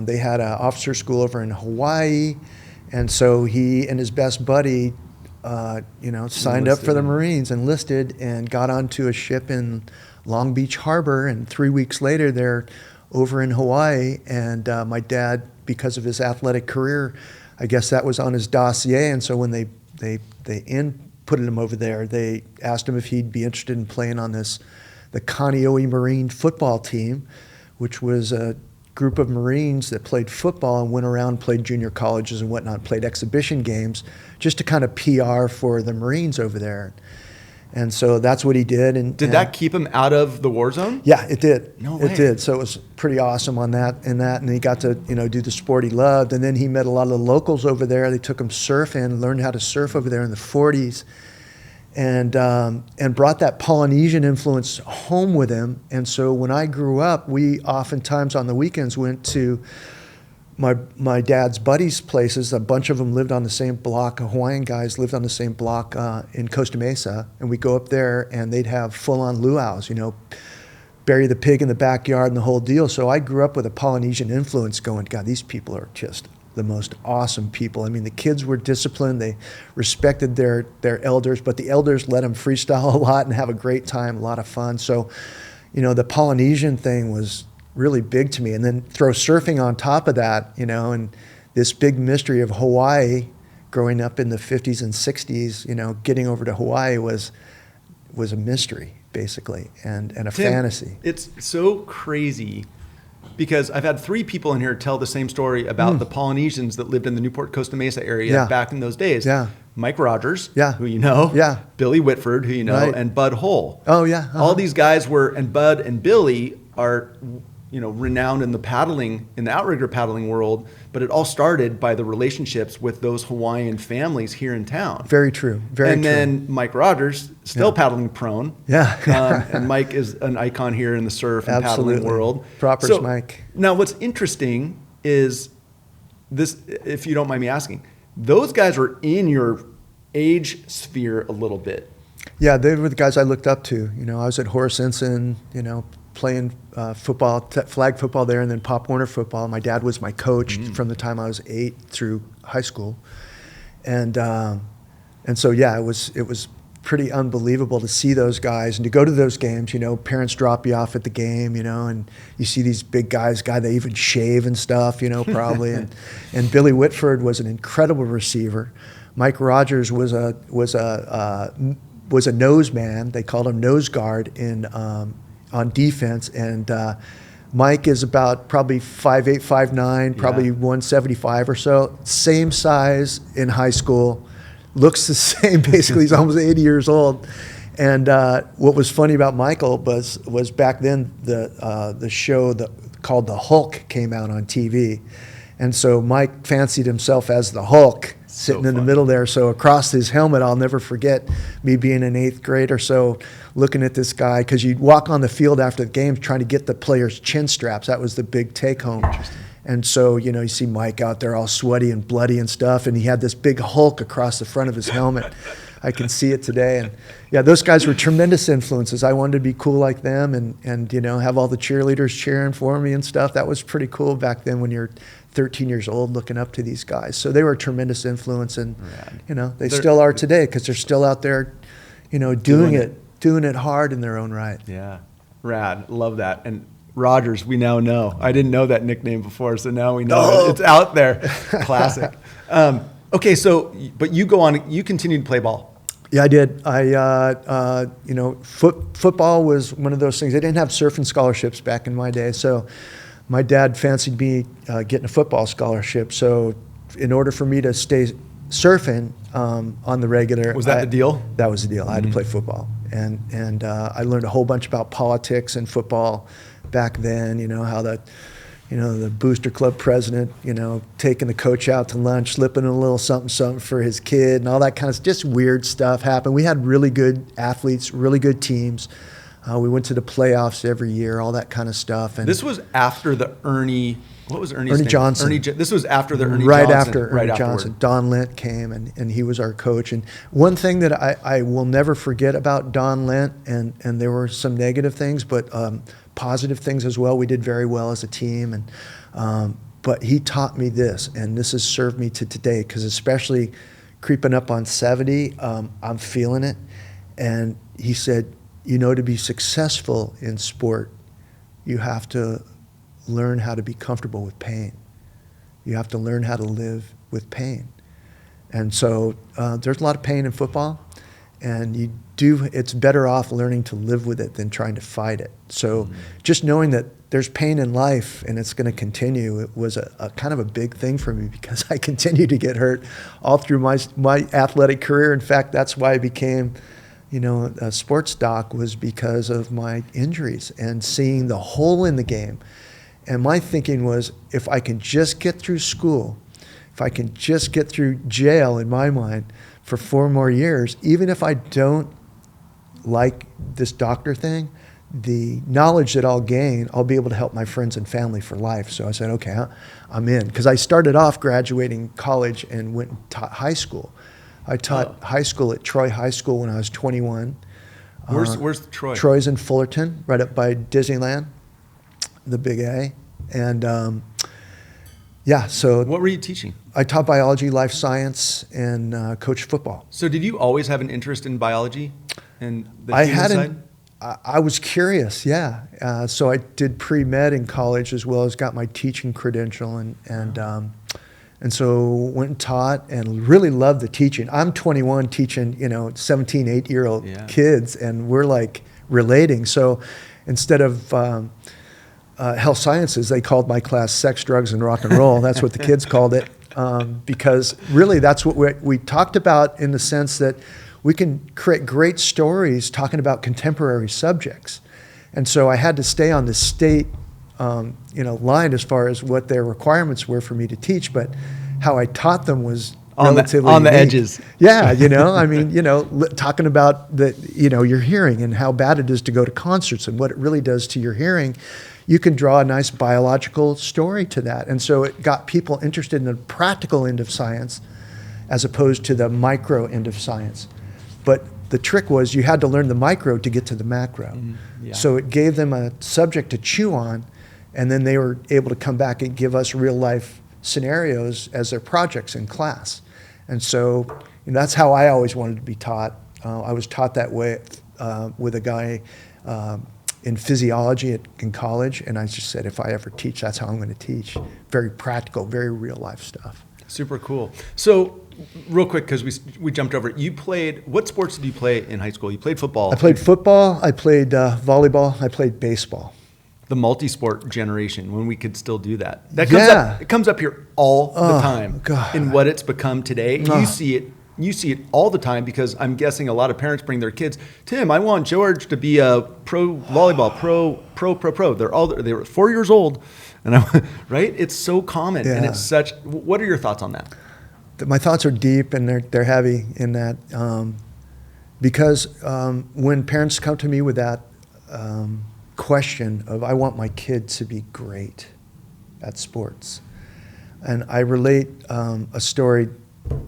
They had an officer school over in Hawaii, and so he and his best buddy, signed up for the Marines, enlisted, and got onto a ship in Long Beach Harbor. And 3 weeks later, they're over in Hawaii. And my dad, because of his athletic career, I guess that was on his dossier. And so when they inputted him over there, they asked him if he'd be interested in playing on the Kaneohe Marine football team, which was a group of Marines that played football and went around, played junior colleges and whatnot, played exhibition games, just to kind of PR for the Marines over there. And so that's what he did. And did that keep him out of the war zone? Yeah, it did. No way. It did. So it was pretty awesome on that. And he got to do the sport he loved. And then he met a lot of the locals over there. They took him surfing, learned how to surf over there in the 40s, and brought that Polynesian influence home with him. And so when I grew up, we oftentimes on the weekends went to my dad's buddies' places. A bunch of them lived on the same block. Hawaiian guys lived on the same block in Costa Mesa, and we'd go up there and they'd have full-on luau's, bury the pig in the backyard and the whole deal. So I grew up with a Polynesian influence going, God, these people are just the most awesome people. I mean, the kids were disciplined. They respected their elders, but the elders let them freestyle a lot and have a great time, a lot of fun. So, the Polynesian thing was really big to me. And then throw surfing on top of that, and this big mystery of Hawaii, growing up in the 50s and 60s, getting over to Hawaii was a mystery, basically, and a fantasy. It's so crazy because I've had 3 people in here tell the same story about the Polynesians that lived in the Newport Costa Mesa area back in those days. Yeah. Mike Rogers, who you know, Billy Whitford, who you know, right. and Bud Hull. Oh, yeah. All these guys and Bud and Billy are renowned in the outrigger paddling world, but it all started by the relationships with those Hawaiian families here in town. Very true. And then Mike Rogers, still paddling prone. Yeah. And Mike is an icon here in the surf and paddling world. Proper Mike. Now, what's interesting is this, if you don't mind me asking, those guys were in your age sphere a little bit. Yeah, they were the guys I looked up to. I was at Horace Ensign, playing football, flag football there, and then Pop Warner football. My dad was my coach from the time I was 8 through high school, and so it was pretty unbelievable to see those guys and to go to those games. Parents drop you off at the game, and you see these big guys. They even shave and stuff, probably. and Billy Whitford was an incredible receiver. Mike Rogers was a nose man. They called him nose guard on defense, and Mike is about probably 5'8", 5'9", probably 175 or so. Same size in high school, looks the same. Basically, he's almost 80 years old. And what was funny about Michael was back then the show called The Hulk came out on TV, and so Mike fancied himself as the Hulk. Sitting in the middle there. So across his helmet, I'll never forget me being in 8th grade or so, looking at this guy, because you'd walk on the field after the game trying to get the players' chin straps. That was the big take home. And so, you see Mike out there all sweaty and bloody and stuff, and he had this big Hulk across the front of his helmet. I can see it today. And yeah, those guys were tremendous influences. I wanted to be cool like them and have all the cheerleaders cheering for me and stuff. That was pretty cool back then when you're 13 years old looking up to these guys. So they were a tremendous influence, and they still are today because they're still out there, doing it hard in their own right. Yeah, rad. Love that. And Rogers, we now know. I didn't know that nickname before, so now we know it's out there. Classic. Okay, so but you continued to play ball. Yeah, I did. Football was one of those things. They didn't have surfing scholarships back in my day, so my dad fancied me getting a football scholarship. So in order for me to stay surfing on the regular. Was that the deal? That was the deal. I had to play football. And I learned a whole bunch about politics and football back then, how the booster club president, taking the coach out to lunch, slipping a little something for his kid and all that kind of just weird stuff happened. We had really good athletes, really good teams. We went to the playoffs every year, all that kind of stuff. And this was after the Ernie, what was Ernie's name? Johnson. This was after the Ernie right Johnson. After Ernie Johnson. Don Lent came and he was our coach. And one thing that I will never forget about Don Lent, and there were some negative things, but positive things as well. We did very well as a team. But he taught me this, and this has served me to today, because especially creeping up on 70, I'm feeling it. And he said, to be successful in sport, you have to learn how to be comfortable with pain. You have to learn how to live with pain. And so there's a lot of pain in football, and it's better off learning to live with it than trying to fight it. So just knowing that there's pain in life and it's going to continue, it was a kind of a big thing for me, because I continued to get hurt all through my athletic career. In fact, that's why I became a sports doc, was because of my injuries and seeing the hole in the game. And my thinking was, if I can just get through school, if I can just get through jail, in my mind, for 4 more years, even if I don't like this doctor thing, the knowledge that I'll gain, I'll be able to help my friends and family for life. So I said, okay, I'm in. Because I started off graduating college and went and taught high school. I taught high school at Troy High School when I was 21. Where's Troy? Troy's in Fullerton, right up by Disneyland, the Big A. And so. What were you teaching? I taught biology, life science, and coached football. So did you always have an interest in biology and the I human had side? I was curious, yeah. So I did pre-med in college, as well as got my teaching credential, and so went and taught and really loved the teaching. I'm 21 teaching, 17, 8-year-old kids, and we're like relating. So instead of health sciences, they called my class sex, drugs, and rock and roll. That's what the kids called it, because really that's what we talked about, in the sense that we can create great stories talking about contemporary subjects. And so I had to stay on the state line as far as what their requirements were for me to teach, but how I taught them was relatively on the unique. edges. Yeah, talking about your hearing and how bad it is to go to concerts and what it really does to your hearing. You can draw a nice biological story to that. And so it got people interested in the practical end of science as opposed to the micro end of science. But the trick was you had to learn the micro to get to the macro. So it gave them a subject to chew on, and then they were able to come back and give us real life scenarios as their projects in class. And so that's how I always wanted to be taught. I was taught that way with a guy in physiology in college, and I just said, if I ever teach, that's how I'm going to teach. Very practical, very real life stuff. Super cool. So real quick, because we jumped over it. What sports did you play in high school? You played football. I played football, I played volleyball, I played baseball. The multi-sport generation, when we could still do that. It comes up here all the time. God. In what it's become today. You see it all the time, because I'm guessing a lot of parents bring their kids, Tim, I want George to be a pro volleyball, pro. They were 4 years old, and right? It's so common, and it's such. What are your thoughts on that? My thoughts are deep, and they're heavy in that, because when parents come to me with that question of, I want my kid to be great at sports, and I relate a story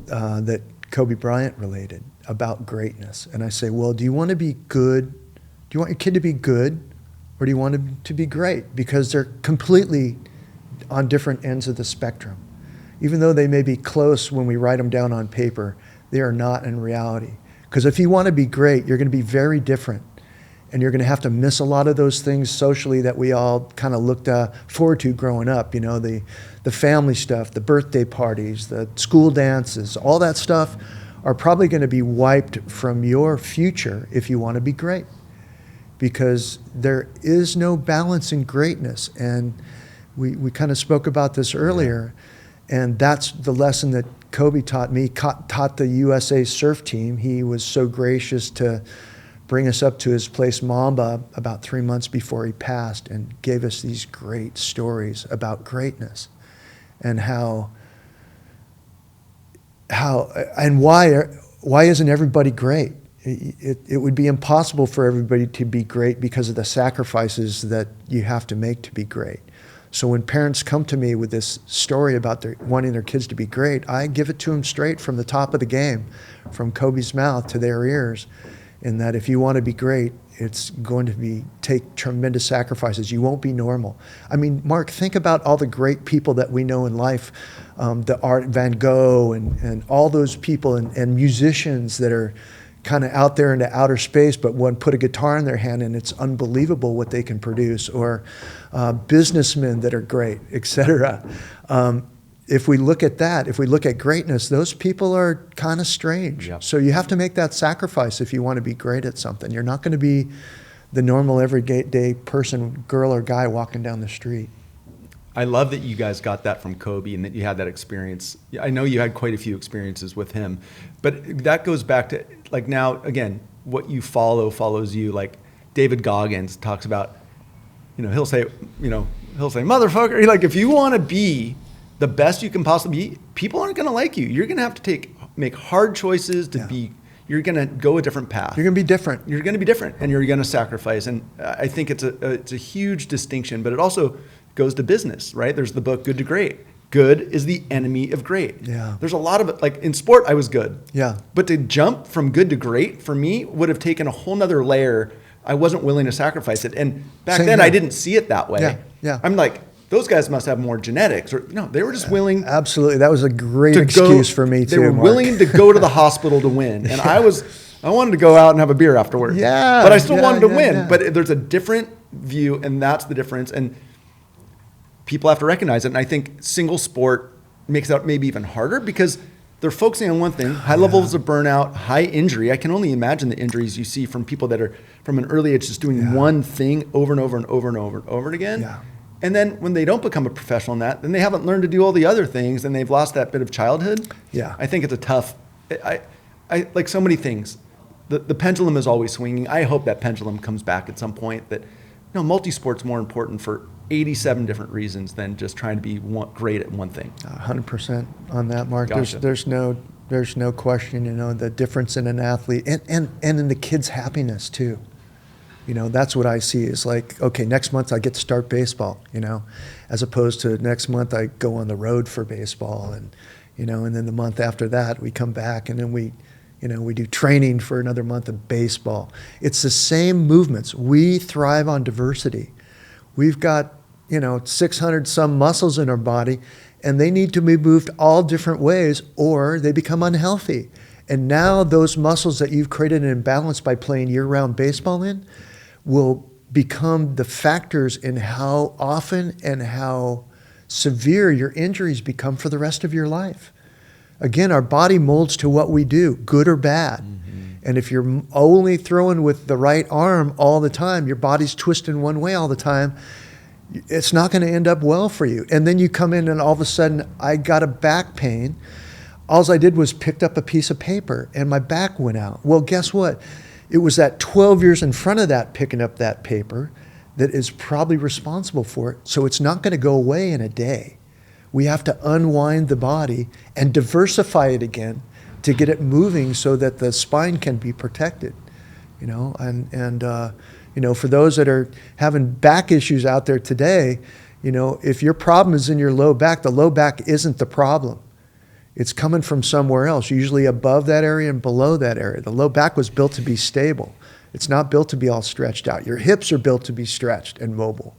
that Kobe Bryant related. about greatness. And I say, well, do you want to be good? Do you want your kid to be good, or do you want him to be great? Because they're completely on different ends of the spectrum. Even though they may be close when we write them down on paper, they are not in reality. Because if you want to be great, you're going to be very different. And you're going to have to miss a lot of those things socially that we all kind of looked forward to growing up. You know, the family stuff, the birthday parties, the school dances, all that stuff are probably going to be wiped from your future if you want to be great. Because there is no balance in greatness. And we kind of spoke about this earlier. And that's the lesson that Kobe taught me, taught the USA surf team. He was so gracious to bring us up to his place, Mamba, about 3 months before he passed, and gave us these great stories about greatness and why isn't everybody great? It would be impossible for everybody to be great because of the sacrifices that you have to make to be great. So when parents come to me with this story about wanting their kids to be great, I give it to them straight from the top of the game, from Kobe's mouth to their ears, in that if you want to be great, it's going to take tremendous sacrifices. You won't be normal. I mean, Mark, think about all the great people that we know in life, the Art Van Gogh and all those people and musicians that are kind of out there into outer space, but one put a guitar in their hand and it's unbelievable what they can produce, or businessmen that are great, etc. If we look at that, if we look at greatness, those people are kind of strange. Yep. So you have to make that sacrifice if you want to be great at something. You're not going to be the normal everyday person, girl or guy walking down the street. I love that you guys got that from Kobe and that you had that experience. I know you had quite a few experiences with him, but that goes back to, like, now, again, what you follows you. Like David Goggins talks about, he'll say, motherfucker, like, if you want to be the best you can possibly be, people aren't going to like you. You're going to have to make hard choices to be, you're going to go a different path. You're going to be different. You're going to be different, and you're going to sacrifice. And I think it's a huge distinction, but it also goes to business, right? There's the book, Good to Great. Good is the enemy of great. Yeah. There's a lot of it, like in sport, I was good. Yeah. But to jump from good to great, for me, would have taken a whole nother layer. I wasn't willing to sacrifice it. And back then, I didn't see it that way. Yeah. Yeah. I'm like, those guys must have more genetics, or no, they were just willing. Absolutely, that was a great excuse for me too. They were willing to go to the hospital to win, and I wanted to go out and have a beer afterwards. Yeah, but I still wanted to win. Yeah. But there's a different view, and that's the difference. And people have to recognize it. And I think single sport makes that maybe even harder because they're focusing on one thing: high levels of burnout, high injury. I can only imagine the injuries you see from people that are from an early age just doing one thing over and over and over and over and over again. Yeah. And then when they don't become a professional in that, then they haven't learned to do all the other things and they've lost that bit of childhood. Yeah. I think it's a tough, I like so many things. The pendulum is always swinging. I hope that pendulum comes back at some point that, multi-sport's more important for 87 different reasons than just trying to be great at one thing. 100% on that, Mark. Gotcha. There's no question, the difference in an athlete and in the kid's happiness too. That's what I see is like, okay, next month I get to start baseball, as opposed to next month I go on the road for baseball and then the month after that we come back and then we do training for another month of baseball. It's the same movements. We thrive on diversity. We've got, 600 some muscles in our body and they need to be moved all different ways or they become unhealthy. And now those muscles that you've created an imbalance by playing year-round baseball in will become the factors in how often and how severe your injuries become for the rest of your life. Again, our body molds to what we do, good or bad. Mm-hmm. And if you're only throwing with the right arm all the time, your body's twisting one way all the time, it's not going to end up well for you. And then you come in and all of a sudden, I got a back pain. All I did was picked up a piece of paper and my back went out. Well, guess what? It was that 12 years in front of that picking up that paper that is probably responsible for it. So it's not going to go away in a day. We have to unwind the body and diversify it again to get it moving so that the spine can be protected. For those that are having back issues out there today, if your problem is in your low back, the low back isn't the problem. It's coming from somewhere else, usually above that area and below that area. The low back was built to be stable. It's not built to be all stretched out. Your hips are built to be stretched and mobile.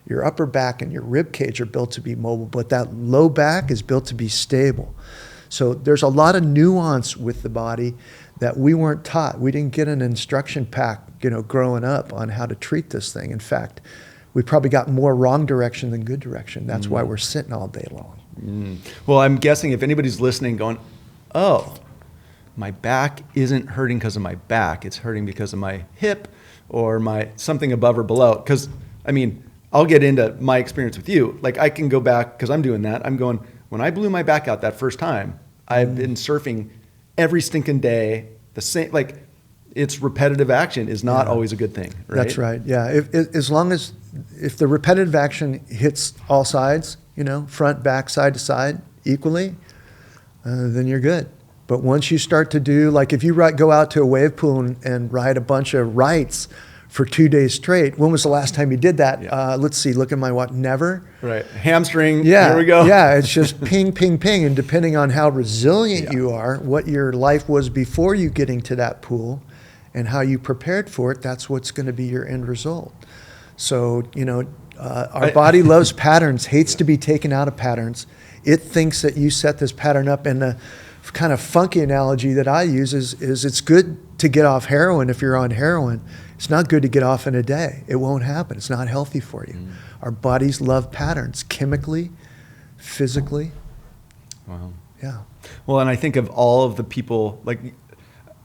Your upper back and your rib cage are built to be mobile, but that low back is built to be stable. So there's a lot of nuance with the body that we weren't taught. We didn't get an instruction pack, growing up on how to treat this thing. In fact, we probably got more wrong direction than good direction. That's why we're sitting all day long. Well, I'm guessing if anybody's listening going, oh, my back isn't hurting because of my back. It's hurting because of my hip or my something above or below. Because, I'll get into my experience with you. Like I can go back, because I'm doing that. I'm going, when I blew my back out that first time, I've been surfing every stinking day. The same, like it's repetitive action is not always a good thing, right? That's right. Yeah. If the repetitive action hits all sides, front, back, side to side equally, then you're good. But once you start to do, like if you go out to a wave pool and ride a bunch of rights for 2 days straight, when was the last time you did that? Yeah. Let's see, look at my watch, never. Right. Hamstring, Yeah, here we go. Yeah, it's just ping, ping, ping. And depending on how resilient you are, what your life was before you getting to that pool, and how you prepared for it, that's what's going to be your end result. So, our body loves patterns, hates to be taken out of patterns. It thinks that you set this pattern up. And the kind of funky analogy that I use is it's good to get off heroin if you're on heroin. It's not good to get off in a day. It won't happen. It's not healthy for you. Our bodies love patterns, chemically, physically. Wow. Yeah. Well, and I think of all of the people, like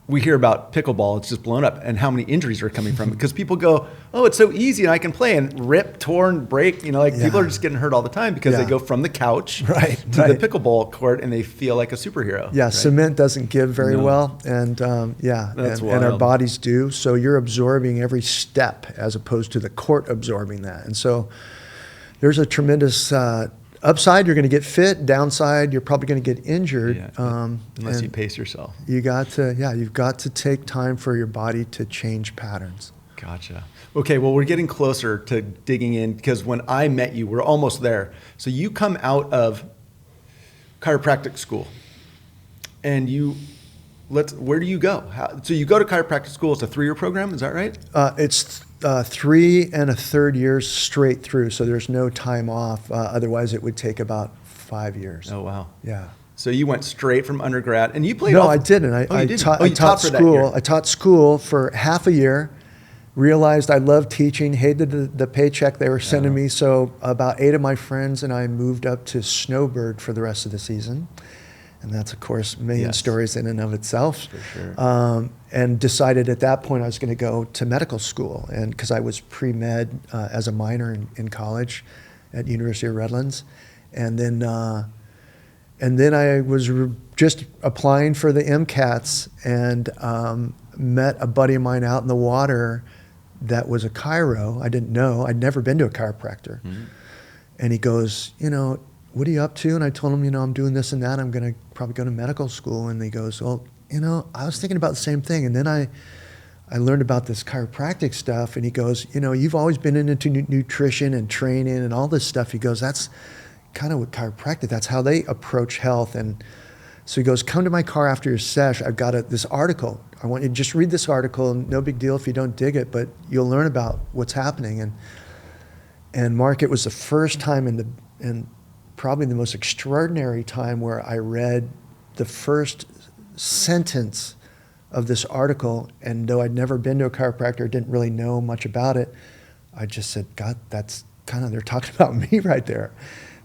we hear about pickleball, it's just blown up, and how many injuries are coming from it. Because people go, oh, it's so easy and I can play, and rip, torn, break, people are just getting hurt all the time because they go from the couch to the pickleball court and they feel like a superhero. Yeah, right? Cement doesn't give very well, and and our bodies do. So you're absorbing every step as opposed to the court absorbing that. And so there's a tremendous upside, you're going to get fit. Downside, you're probably going to get injured. Yeah, unless you pace yourself. You've got to take time for your body to change patterns. Gotcha. Okay, well, we're getting closer to digging in, because when I met you, we're almost there. So you come out of chiropractic school, and where do you go? So you go to chiropractic school. It's a 3-year program, is that right? It's 3 and a third years straight through, so there's no time off. Otherwise, it would take about 5 years. Oh, wow. Yeah. So you went straight from undergrad, and you played. No, I didn't. I taught school. I taught school for half a year. Realized I loved teaching. Hated the paycheck they were sending me. So about 8 of my friends and I moved up to Snowbird for the rest of the season. And that's, of course, a million stories in and of itself. For sure. And decided at that point I was going to go to medical school, and because I was pre-med as a minor in college at University of Redlands, and then I was just applying for the MCATs and met a buddy of mine out in the water that was a chiro. I didn't know. I'd never been to a chiropractor. Mm-hmm. And he goes, what are you up to? And I told him, I'm doing this and that. I'm going to probably go to medical school. And he goes, well, I was thinking about the same thing. And then I learned about this chiropractic stuff. And he goes, you've always been into nutrition and training and all this stuff. He goes, that's kind of what chiropractic, that's how they approach health. And so he goes, come to my car after your sesh. I've got this article. I want you to just read this article. No big deal if you don't dig it, but you'll learn about what's happening. And Mark, it was the first time and probably the most extraordinary time where I read the first sentence of this article, and though I'd never been to a chiropractor, didn't really know much about it, I just said, God, that's kind of, they're talking about me right there.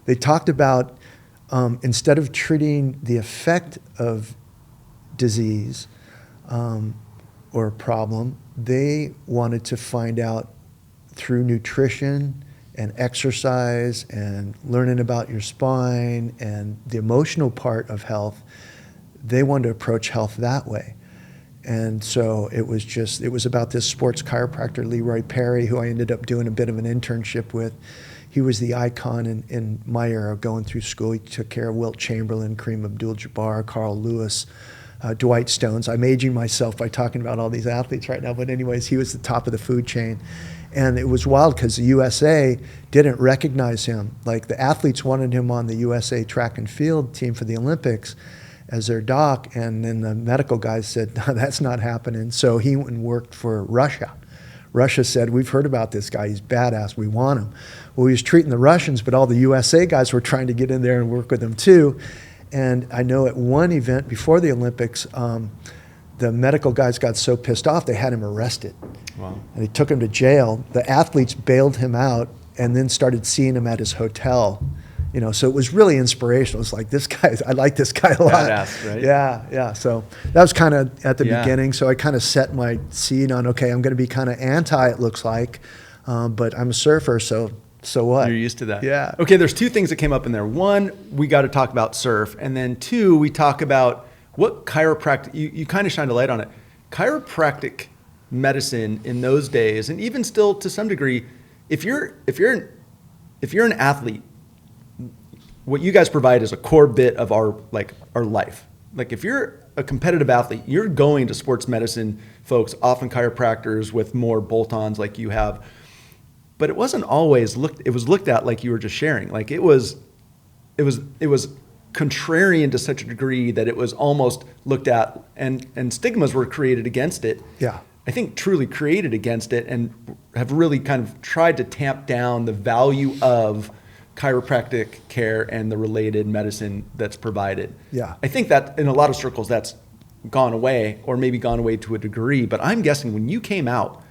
They talked about instead of treating the effect of disease or a problem, they wanted to find out through nutrition and exercise and learning about your spine and the emotional part of health. They wanted to approach health that way. And so it was about this sports chiropractor, Leroy Perry, who I ended up doing a bit of an internship with. He was the icon in my era going through school. He took care of Wilt Chamberlain, Kareem Abdul-Jabbar, Carl Lewis, Dwight Stones. I'm aging myself by talking about all these athletes right now, but anyways, he was the top of the food chain. And it was wild because the USA didn't recognize him. Like the athletes wanted him on the USA track and field team for the Olympics as their doc, and then the medical guys said, no, that's not happening. So he went and worked for Russia. Russia said, we've heard about this guy, he's badass, we want him. Well, he was treating the Russians, but all the USA guys were trying to get in there and work with him too. And I know at one event before the Olympics, the medical guys got so pissed off, they had him arrested. Wow. And they took him to jail. The athletes bailed him out and then started seeing him at his hotel. You know, so it was really inspirational. It's like, this guy, I like this guy a lot. Badass, right? Yeah. So that was kind of at the Yeah. beginning. So I kind of set my seed on, okay, I'm going to be kind of anti, it looks like, but I'm a surfer, so what? You're used to that. Yeah. Okay, there's two things that came up in there. One, we got to talk about surf. And then two, we talk about what chiropractic, you kind of shined a light on it. Chiropractic medicine in those days, and even still to some degree, if you're an athlete, what you guys provide is a core bit of our life. Like if you're a competitive athlete, you're going to sports medicine folks, often chiropractors with more bolt-ons like you have. But it wasn't always it was looked at like you were just sharing. Like it was contrarian to such a degree that it was almost looked at, and stigmas were created against it. Yeah. I think truly created against it, and have really kind of tried to tamp down the value of chiropractic care and the related medicine that's provided. Yeah. I think that in a lot of circles that's gone away, or maybe gone away to a degree, but I'm guessing when you came out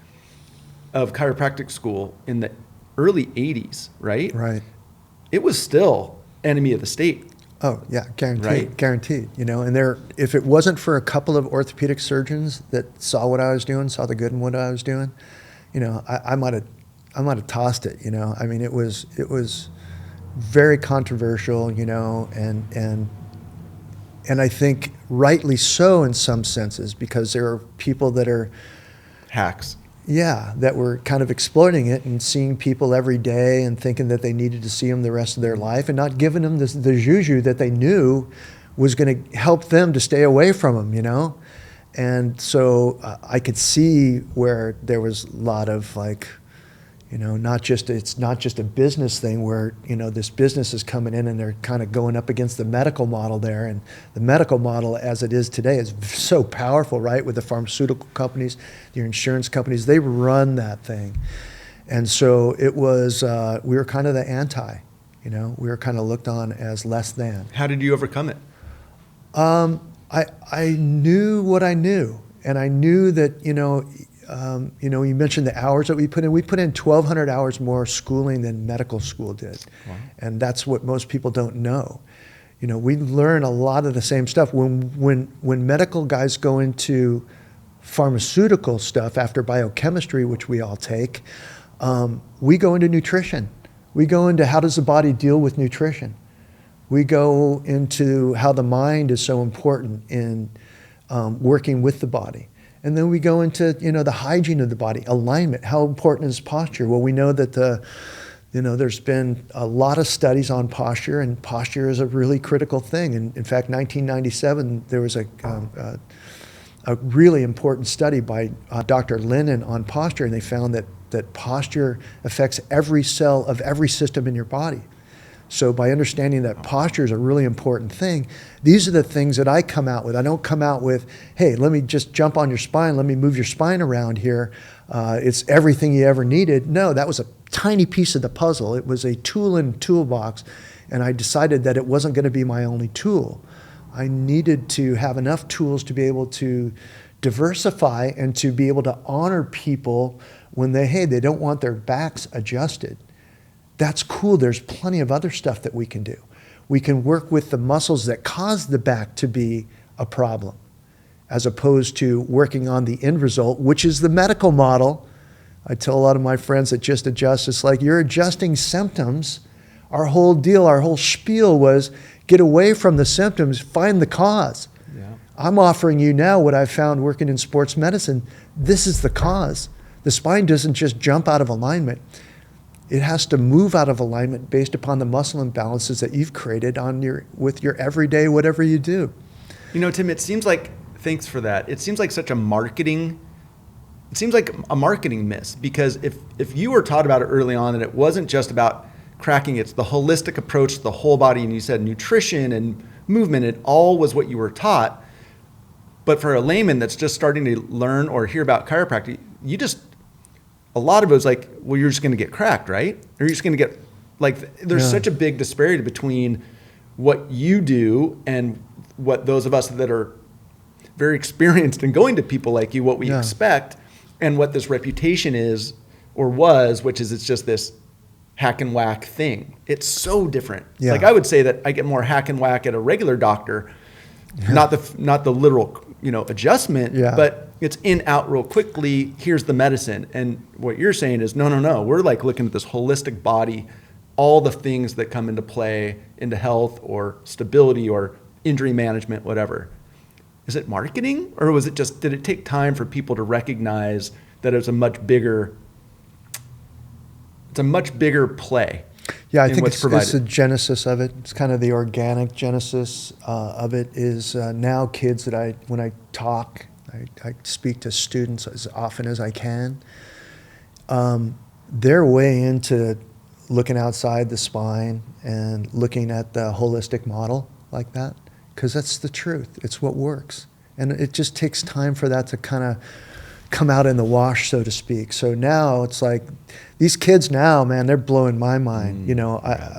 of chiropractic school in the early 80s, right? Right. It was still enemy of the state. Oh yeah, guaranteed, Right. guaranteed. You know, and if it wasn't for a couple of orthopedic surgeons that saw what I was doing, saw the good in what I was doing, you know, I might have tossed it. You know, I mean, it was very controversial. You know, and I think rightly so in some senses, because there are people that are Hacks. yeah, that were kind of exploiting it and seeing people every day and thinking that they needed to see them the rest of their life, and not giving them the juju that they knew was going to help them to stay away from them, you know? And so I could see where there was a lot of like, you know, it's not just a business thing where, you know, this business is coming in and they're kind of going up against the medical model there. And the medical model as it is today is so powerful, right? With the pharmaceutical companies, your insurance companies, they run that thing. And so it was, we were kind of the anti, you know, we were kind of looked on as less than. How did you overcome it? I knew what I knew, and I knew that, you know, you mentioned the hours that we put in. We put in 1,200 hours more schooling than medical school did. Wow. And that's what most people don't know. You know, we learn a lot of the same stuff. When medical guys go into pharmaceutical stuff after biochemistry, which we all take, we go into nutrition. We go into how does the body deal with nutrition. We go into how the mind is so important in working with the body. And then we go into, you know, the hygiene of the body, alignment. How important is posture? Well, we know that there's been a lot of studies on posture, and posture is a really critical thing. And in fact, 1997, there was a really important study by Dr. Lennon on posture, and they found that posture affects every cell of every system in your body. So by understanding that posture is a really important thing, these are the things that I come out with. I don't come out with, hey, let me just jump on your spine, let me move your spine around here. It's everything you ever needed. No, that was a tiny piece of the puzzle. It was a tool in a toolbox, and I decided that it wasn't going to be my only tool. I needed to have enough tools to be able to diversify and to be able to honor people when they don't want their backs adjusted. That's cool. There's plenty of other stuff that we can do. We can work with the muscles that cause the back to be a problem, as opposed to working on the end result, which is the medical model. I tell a lot of my friends that just adjust, it's like you're adjusting symptoms. Our whole deal, our whole spiel was get away from the symptoms, find the cause. Yeah. I'm offering you now what I've found working in sports medicine. This is the cause. The spine doesn't just jump out of alignment. It has to move out of alignment based upon the muscle imbalances that you've created with your everyday, whatever you do. You know, Tim, it seems like Thanks for that. It seems like a marketing miss, because if you were taught about it early on, and it wasn't just about cracking, it's the holistic approach to the whole body, and you said nutrition and movement, it all was what you were taught. But for a layman that's just starting to learn or hear about chiropractic, a lot of it was like, well, you're just going to get cracked, right? Or you're just going to get, like, there's such a big disparity between what you do and what those of us that are very experienced in going to people like you, what we expect, and what this reputation is or was, which is it's just this hack and whack thing. It's so different. Yeah. Like, I would say that I get more hack and whack at a regular doctor, not the literal, adjustment, but it's in, out real quickly. Here's the medicine. And what you're saying is, no. We're like looking at this holistic body, all the things that come into play into health or stability or injury management, whatever. Is it marketing, or did it take time for people to recognize that it's a much bigger play? Yeah, I think it's the genesis of it. It's kind of the organic genesis of it is now kids that when I talk, I speak to students as often as I can. They're way into looking outside the spine and looking at the holistic model like that, because that's the truth. It's what works. And it just takes time for that to kind of come out in the wash, so to speak. So now it's like these kids now, man, they're blowing my mind.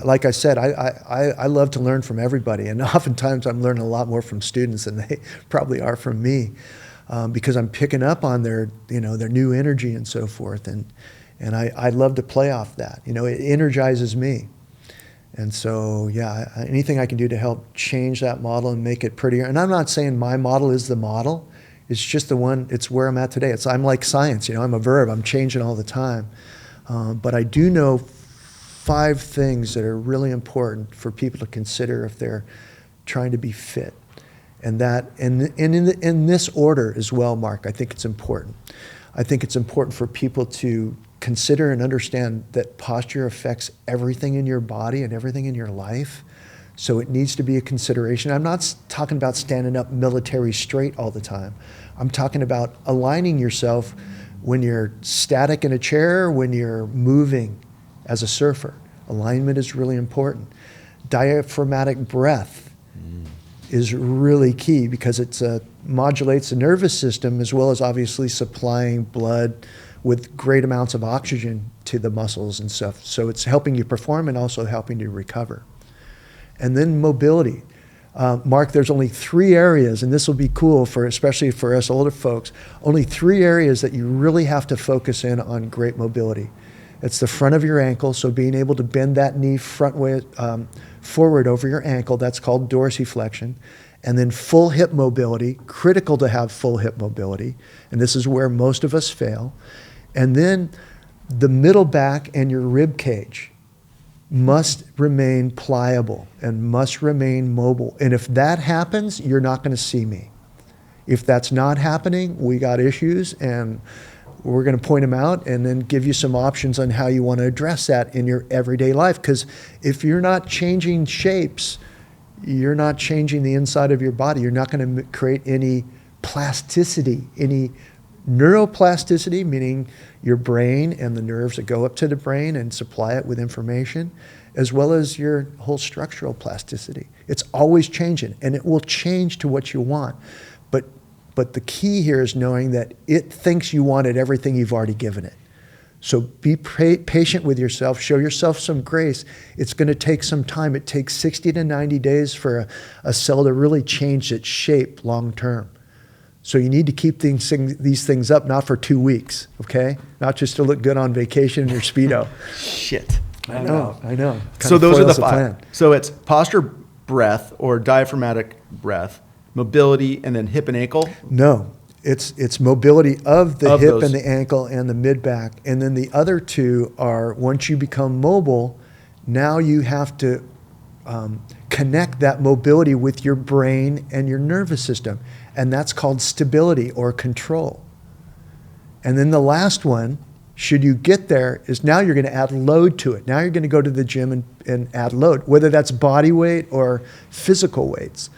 Like I said, I love to learn from everybody, and oftentimes I'm learning a lot more from students than they probably are from me, because I'm picking up on their new energy and so forth, and I love to play off that. It energizes me. And so, yeah, anything I can do to help change that model and make it prettier. And I'm not saying my model is the model. It's just it's where I'm at today. I'm like science, I'm a verb. I'm changing all the time. But I do know 5 things that are really important for people to consider if they're trying to be fit. And in this order as well, Mark, I think it's important. I think it's important for people to consider and understand that posture affects everything in your body and everything in your life. So it needs to be a consideration. I'm not talking about standing up military straight all the time. I'm talking about aligning yourself when you're static in a chair, when you're moving as a surfer. Alignment is really important. Diaphragmatic breath is really key, because it modulates the nervous system, as well as obviously supplying blood with great amounts of oxygen to the muscles and stuff. So it's helping you perform and also helping you recover. And then mobility. Mark, there's only 3 areas, and this will be cool especially for us older folks, only 3 areas that you really have to focus in on great mobility. It's the front of your ankle, so being able to bend that knee forward over your ankle, that's called dorsiflexion. And then full hip mobility, critical to have full hip mobility, and this is where most of us fail. And then the middle back and your rib cage must remain pliable and must remain mobile. And if that happens, you're not going to see me. If that's not happening, we got issues, and we're going to point them out and then give you some options on how you want to address that in your everyday life. Because if you're not changing shapes, you're not changing the inside of your body. You're not going to create any plasticity, any neuroplasticity, meaning your brain and the nerves that go up to the brain and supply it with information, as well as your whole structural plasticity. It's always changing, and it will change to what you want. But the key here is knowing that it thinks you wanted everything you've already given it. So be patient with yourself. Show yourself some grace. It's going to take some time. It takes 60 to 90 days for a cell to really change its shape long term. So you need to keep these things up, not for 2 weeks, okay? Not just to look good on vacation in your Speedo. Shit. I know. So those are the 5. So it's posture, breath, or diaphragmatic breath, mobility, and then hip and ankle? No, it's mobility of the hip and the ankle and the mid-back. And then the other 2 are, once you become mobile, now you have to connect that mobility with your brain and your nervous system. And that's called stability or control. And then the last one, should you get there, is now you're going to add load to it. Now you're going to go to the gym and add load, whether that's body weight or physical weights.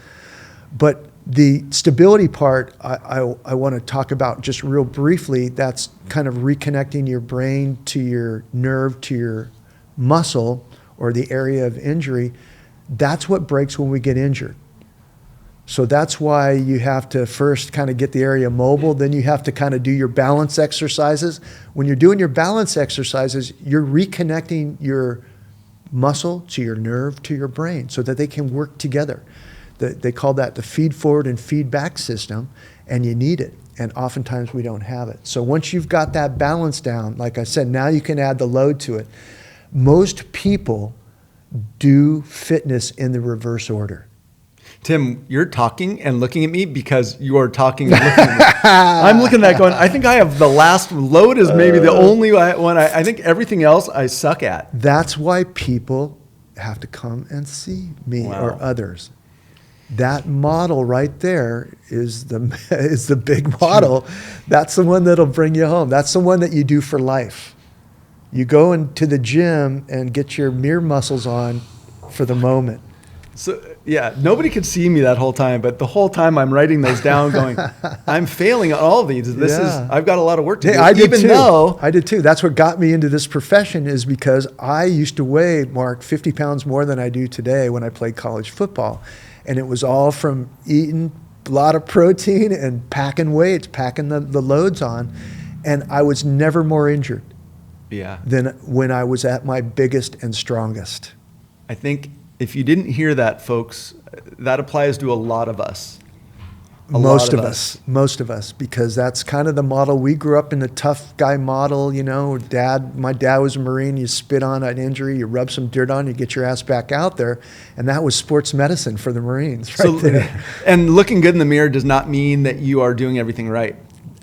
But The stability part, I want to talk about just real briefly. That's kind of reconnecting your brain to your nerve, to your muscle, or the area of injury. That's what breaks when we get injured. So that's why you have to first kind of get the area mobile, then you have to kind of do your balance exercises. When you're doing your balance exercises, you're reconnecting your muscle to your nerve to your brain so that they can work together. They call that the feed forward and feedback system, and you need it. And oftentimes we don't have it. So once you've got that balance down, like I said, now you can add the load to it. Most people do fitness in the reverse order. Tim, you're talking and looking at me because you are talking and looking at me. I'm looking at that going, I think I have the last load is maybe the only one. I think everything else I suck at. That's why people have to come and see me or others. That model right there is the big model. That's the one that'll bring you home. That's the one that you do for life. You go into the gym and get your mirror muscles on for the moment. So yeah, nobody could see me that whole time, but the whole time I'm writing those down going, I'm failing at all of these. I've got a lot of work to do. I did too. That's what got me into this profession, is because I used to weigh, Mark, 50 pounds more than I do today when I played college football. And it was all from eating a lot of protein and packing weights, packing the loads on. And I was never more injured than when I was at my biggest and strongest. I think if you didn't hear that, folks, that applies to a lot of us. Most of us, because that's kind of the model. We grew up in the tough guy model, you know. My dad was a Marine. You spit on an injury, you rub some dirt on, you get your ass back out there. And that was sports medicine for the Marines there. And looking good in the mirror does not mean that you are doing everything right.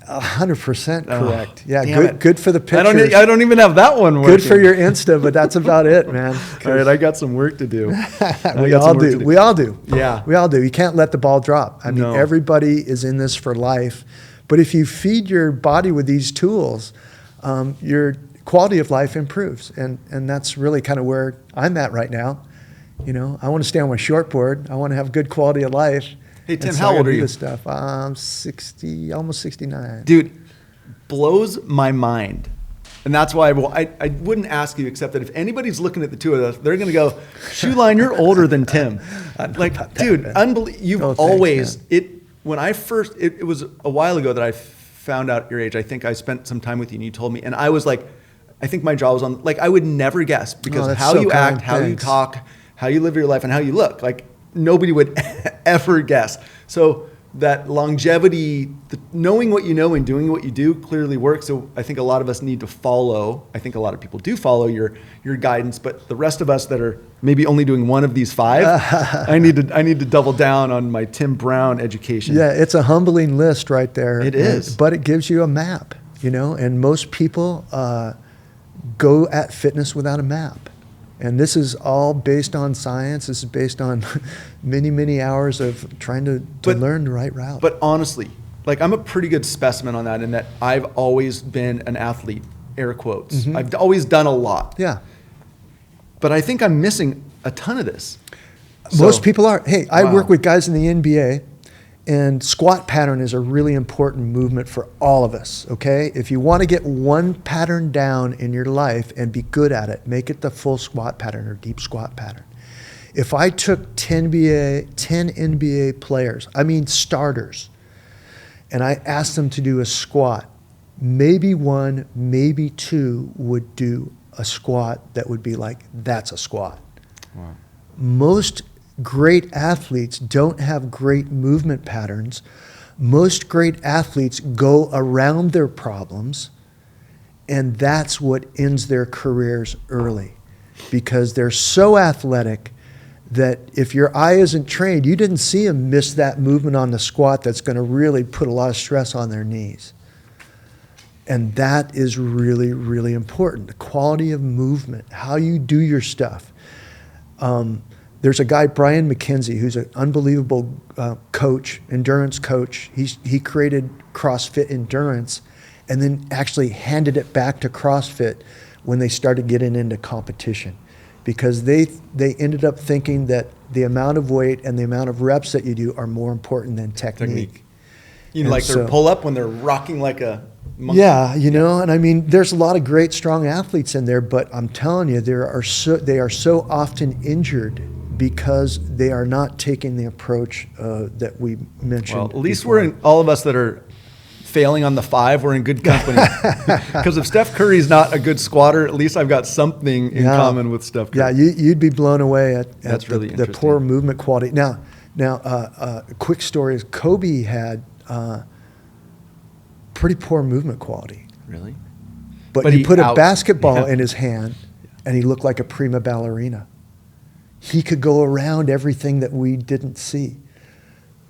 100% correct. Yeah, good for the pictures. I don't even have that one working. Good for your Insta, but that's about it, man. All right, I got some work to do. We all do. Yeah. We all do. You can't let the ball drop. I mean, everybody is in this for life. But if you feed your body with these tools, your quality of life improves. And that's really kind of where I'm at right now. You know, I want to stay on my shortboard. I want to have good quality of life. Hey, Tim, how old are you? This stuff. I'm 60, almost 69. Dude, blows my mind. And that's why I wouldn't ask you, except that if anybody's looking at the two of us, they're going to go, Shoeline, you're older than Tim. Like, dude, you've always, when I first, it was a while ago that I found out your age. I think I spent some time with you and you told me, and I was like, I think my jaw was on, like, I would never guess, because how you act, how you talk, how you live your life, and how you look, like, nobody would ever guess. So that longevity, knowing what you know and doing what you do clearly works. So I think a lot of us need to follow. I think a lot of people do follow your guidance, but the rest of us that are maybe only doing one of these 5, I need to double down on my Tim Brown education. Yeah, it's a humbling list right there. It is. But it gives you a map, you know, and most people go at fitness without a map. And this is all based on science. This is based on many, many hours of trying to learn the right route. But honestly, like, I'm a pretty good specimen on that, in that I've always been an athlete, air quotes. Mm-hmm. I've always done a lot. Yeah. But I think I'm missing a ton of this. Most people are. Hey, I work with guys in the NBA, and squat pattern is a really important movement for all of us, okay? If you want to get one pattern down in your life and be good at it, make it the full squat pattern or deep squat pattern. If I took 10 NBA players, I mean starters, and I asked them to do a squat, maybe 1, maybe 2 would do a squat that would be like, that's a squat. Wow. Most great athletes don't have great movement patterns. Most great athletes go around their problems, and that's what ends their careers early, because they're so athletic that if your eye isn't trained, you didn't see them miss that movement on the squat that's going to really put a lot of stress on their knees. And that is really, really important. The quality of movement, how you do your stuff. There's a guy, Brian McKenzie, who's an unbelievable coach, endurance coach. He created CrossFit Endurance and then actually handed it back to CrossFit when they started getting into competition, because they ended up thinking that the amount of weight and the amount of reps that you do are more important than technique. You know, like their pull up when they're rocking like a monkey. Yeah, you know, and I mean, there's a lot of great, strong athletes in there, but I'm telling you, they are so often injured because they are not taking the approach that we mentioned. Well, at least before. all of us that are failing on the 5, we're in good company. Because if Steph Curry's not a good squatter, at least I've got something in common with Steph Curry. Yeah, you'd be blown away at really the poor movement quality. Now, a quick story is Kobe had pretty poor movement quality. Really? But you put a basketball in his hand, and he looked like a prima ballerina. He could go around everything that we didn't see.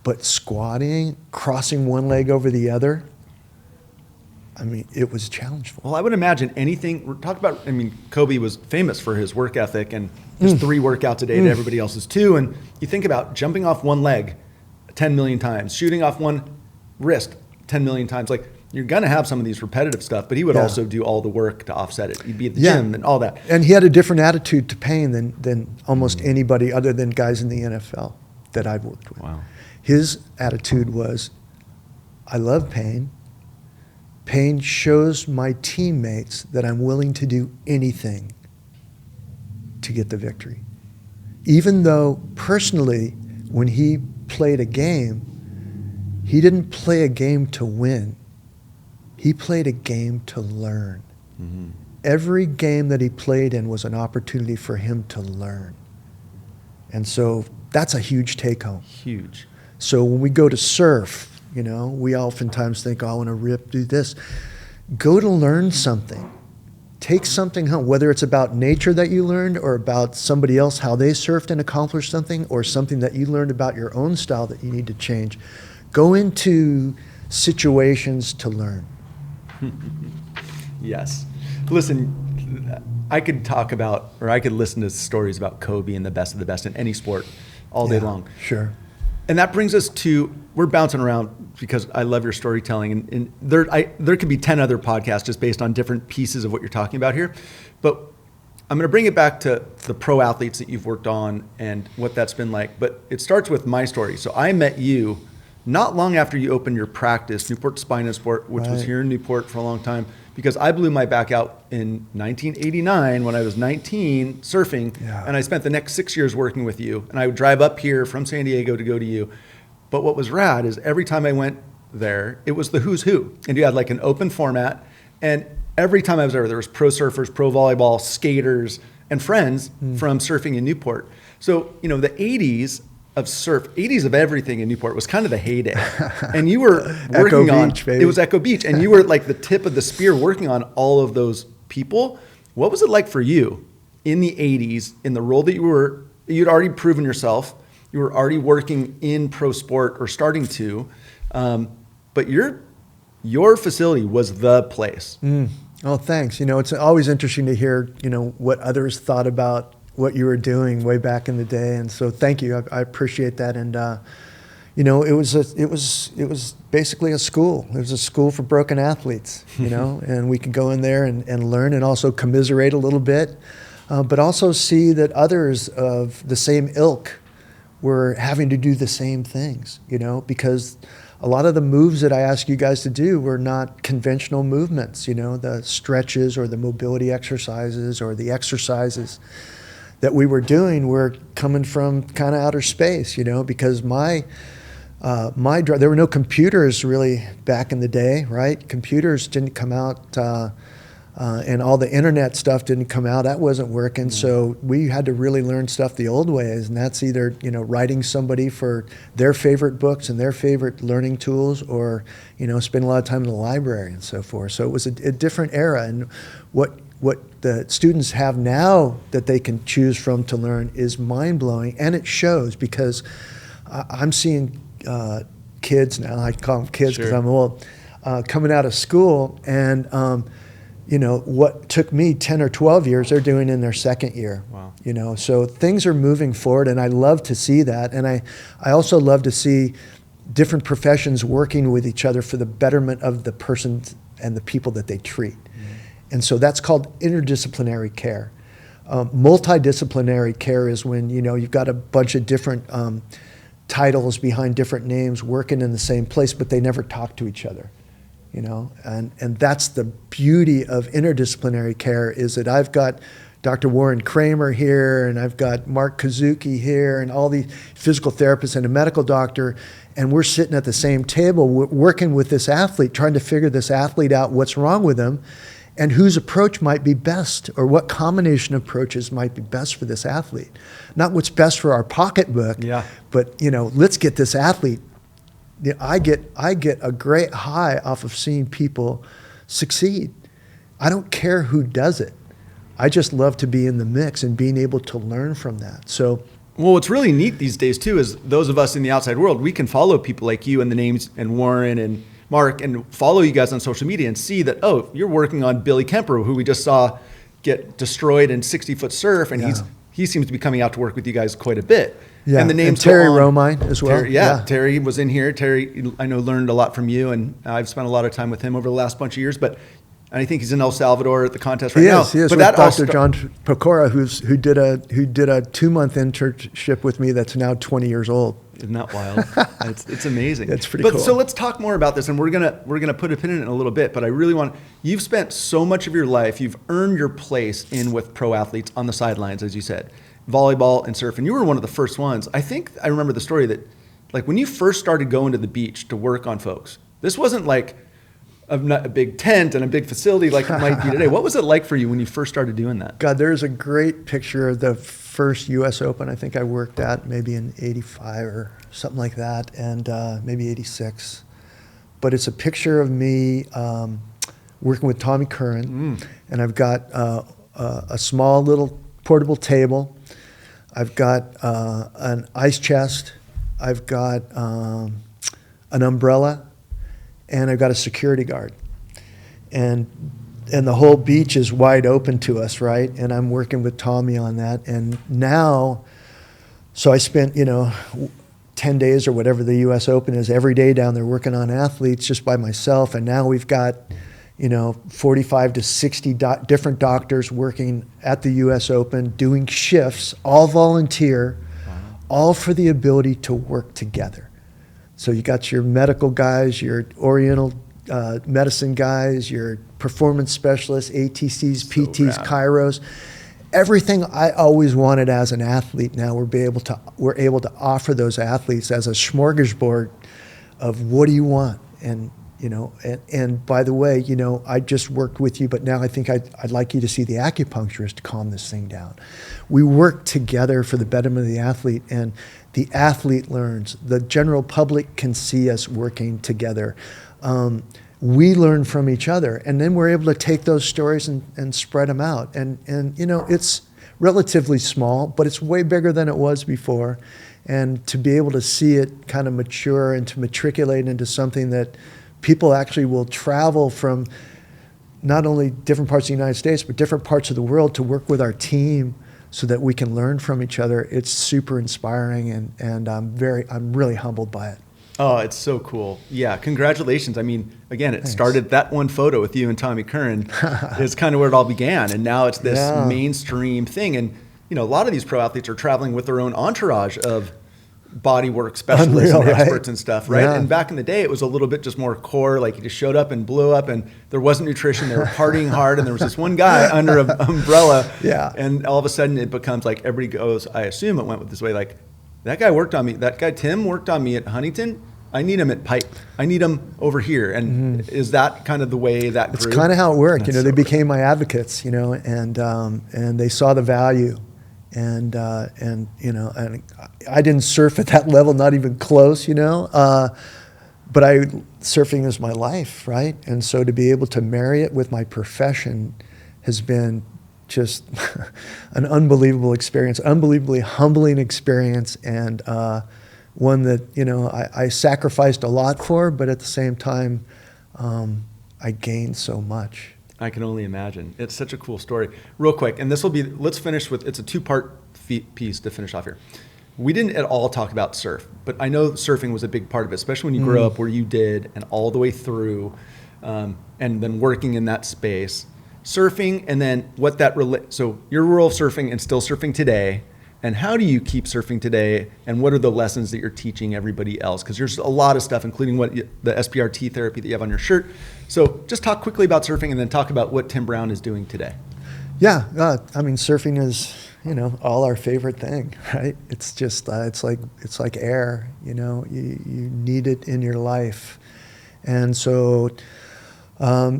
But squatting, crossing one leg over the other, I mean, it was a challenge for him. Well, I would imagine anything, Kobe was famous for his work ethic and his 3 workouts a day to everybody else's 2. And you think about jumping off one leg 10 million times, shooting off one wrist 10 million times. Like, you're going to have some of these repetitive stuff, but he would also do all the work to offset it. He'd be at the gym and all that. And he had a different attitude to pain than almost anybody other than guys in the NFL that I've worked with. Wow. His attitude was, I love pain. Pain shows my teammates that I'm willing to do anything to get the victory. Even though personally, when he played a game, he didn't play a game to win. He played a game to learn. Mm-hmm. Every game that he played in was an opportunity for him to learn. And so that's a huge take home. Huge. So when we go to surf, you know, we oftentimes think, oh, I want to rip, do this. Go to learn something. Take something home, whether it's about nature that you learned or about somebody else, how they surfed and accomplished something, or something that you learned about your own style that you need to change. Go into situations to learn. Yes. Listen, I could talk about, or I could listen to stories about Kobe and the best of the best in any sport all day long. Sure. And that brings us to, we're bouncing around because I love your storytelling. And there could be 10 other podcasts just based on different pieces of what you're talking about here. But I'm going to bring it back to the pro athletes that you've worked on and what that's been like. But it starts with my story. So I met you not long after you opened your practice, Newport Spine and Sport, which was here in Newport for a long time, because I blew my back out in 1989 when I was 19 surfing, and I spent the next 6 years working with you. And I would drive up here from San Diego to go to you. But what was rad is every time I went there, it was the who's who. And you had like an open format. And every time I was there was pro surfers, pro volleyball, skaters, and friends from surfing in Newport. So, you know, the 80s of surf, 80s of everything in Newport was kind of the heyday. And you were working on, it was Echo Beach, and you were like the tip of the spear working on all of those people. What was it like for you in the 80s, in the role that you'd already proven yourself, you were already working in pro sport or starting to, but your facility was the place. Oh, thanks. You know, it's always interesting to hear, you know, what others thought about what you were doing way back in the day, and so thank you. I appreciate that. And you know, it was basically a school. It was a school for broken athletes. You know, and we could go in there and learn, and also commiserate a little bit, but also see that others of the same ilk were having to do the same things. You know, because a lot of the moves that I asked you guys to do were not conventional movements. You know, the stretches or the mobility exercises or the exercises that we were doing were coming from kind of outer space, you know, because there were no computers really back in the day, right? Computers didn't come out, and all the internet stuff didn't come out. That wasn't working. So we had to really learn stuff the old ways, and that's either, you know, writing somebody for their favorite books and their favorite learning tools, or, you know, spend a lot of time in the library and so forth. So it was a different era, and what the students have now that they can choose from to learn is mind-blowing, and it shows, because I'm seeing kids now, I call them kids because I'm old, coming out of school, and you know, what took me 10 or 12 years, they're doing in their second year. Wow. You know, so things are moving forward, and I love to see that, and I also love to see different professions working with each other for the betterment of the person and the people that they treat. And so that's called interdisciplinary care. Multidisciplinary care is when, you've got a bunch of different titles behind different names working in the same place, but they never talk to each other. And that's the beauty of interdisciplinary care, is that I've got Dr. Warren Kramer here, and I've got Mark Kazuki here, and all these physical therapists and a medical doctor, and we're sitting at the same table working with this athlete, trying to figure this athlete out, what's wrong with him, and whose approach might be best, or what combination of approaches might be best for this athlete. Not what's best for our pocketbook, but let's get this athlete. I get a great high off of seeing people succeed. I don't care who does it. I just love to be in the mix and being able to learn from that. So, well, what's really neat these days too is those of us in the outside world, we can follow people like you and the names and Warren and Mark and follow you guys on social media and see that, oh, you're working on Billy Kemper, who we just saw get destroyed in 60-foot surf, and he seems to be coming out to work with you guys quite a bit. Yeah, and the names Terry Romine as well. Terry was in here. Terry, I know, learned a lot from you, and I've spent a lot of time with him over the last bunch of years. But I think he's in El Salvador at the contest right now. He is. But with Dr. John Pecora, who did a 2-month internship with me. That's now 20 years old. Isn't that wild? It's amazing. It's pretty cool. So let's talk more about this, and we're gonna put a pin in it in a little bit. But I really want, you've spent so much of your life, you've earned your place in with pro athletes on the sidelines, as you said. Volleyball and surf, and you were one of the first ones. I think I remember the story that, like, when you first started going to the beach to work on folks, this wasn't like a big tent and a big facility like it might be today. What was it like for you when you first started doing that? God, there's a great picture of the first U.S. Open I think I worked at, maybe in '85 or something like that, and maybe '86. But it's a picture of me working with Tommy Curran, and I've got a small little portable table. I've got an ice chest, I've got an umbrella, and I've got a security guard. And the whole beach is wide open to us, right? And I'm working with Tommy on that. And now, so I spent, 10 days or whatever the U.S. Open is every day down there working on athletes just by myself. And now we've got 45 to 60 different doctors working at the U.S. Open, doing shifts, all volunteer, all for the ability to work together. So you got your medical guys, your oriental medicine guys, your performance specialists, ATCs, PTs, chiros. Everything I always wanted as an athlete, now we're able to offer those athletes as a smorgasbord of what do you want. And by the way, I just worked with you, but now I think I'd like you to see the acupuncturist to calm this thing down. We work together for the betterment of the athlete, and the athlete learns. The general public can see us working together. We learn from each other, and then we're able to take those stories and spread them out. And it's relatively small, but it's way bigger than it was before. And to be able to see it kind of mature and to matriculate into something that people actually will travel from not only different parts of the United States, but different parts of the world to work with our team so that we can learn from each other. It's super inspiring, and I'm really humbled by it. Oh, it's so cool. Yeah, congratulations. I mean, again, it started, that one photo with you and Tommy Curran is kind of where it all began, and now it's this mainstream thing. And, a lot of these pro athletes are traveling with their own entourage of bodywork specialists and experts and stuff, right? And back in the day, it was a little bit just more core, like you just showed up and blew up, and there wasn't nutrition, they were partying hard, and there was this one guy under an umbrella, and all of a sudden it becomes like everybody goes, I assume it went this way, like, that guy worked on me, that guy Tim worked on me at Huntington, I need him at Pipe, I need him over here. And is that kind of the way that grew? It's kind of how it worked. They became my advocates, and they saw the value. And I didn't surf at that level, not even close, but surfing is my life, right? And so to be able to marry it with my profession has been just an unbelievable experience, unbelievably humbling experience, and one that, I sacrificed a lot for, but at the same time, I gained so much. I can only imagine. It's such a cool story. Real quick, and let's finish with, it's a two-part piece to finish off here. We didn't at all talk about surf, but I know surfing was a big part of it, especially when you grew up where you did and all the way through, and then working in that space. surfing, and then what that so your role of surfing and still surfing today, and how do you keep surfing today, and what are the lessons that you're teaching everybody else? Because there's a lot of stuff, including the SPRT therapy that you have on your shirt. So just talk quickly about surfing, and then talk about what Tim Brown is doing today. Yeah, I mean, surfing is, all our favorite thing, right? It's just, it's like air, you need it in your life. And so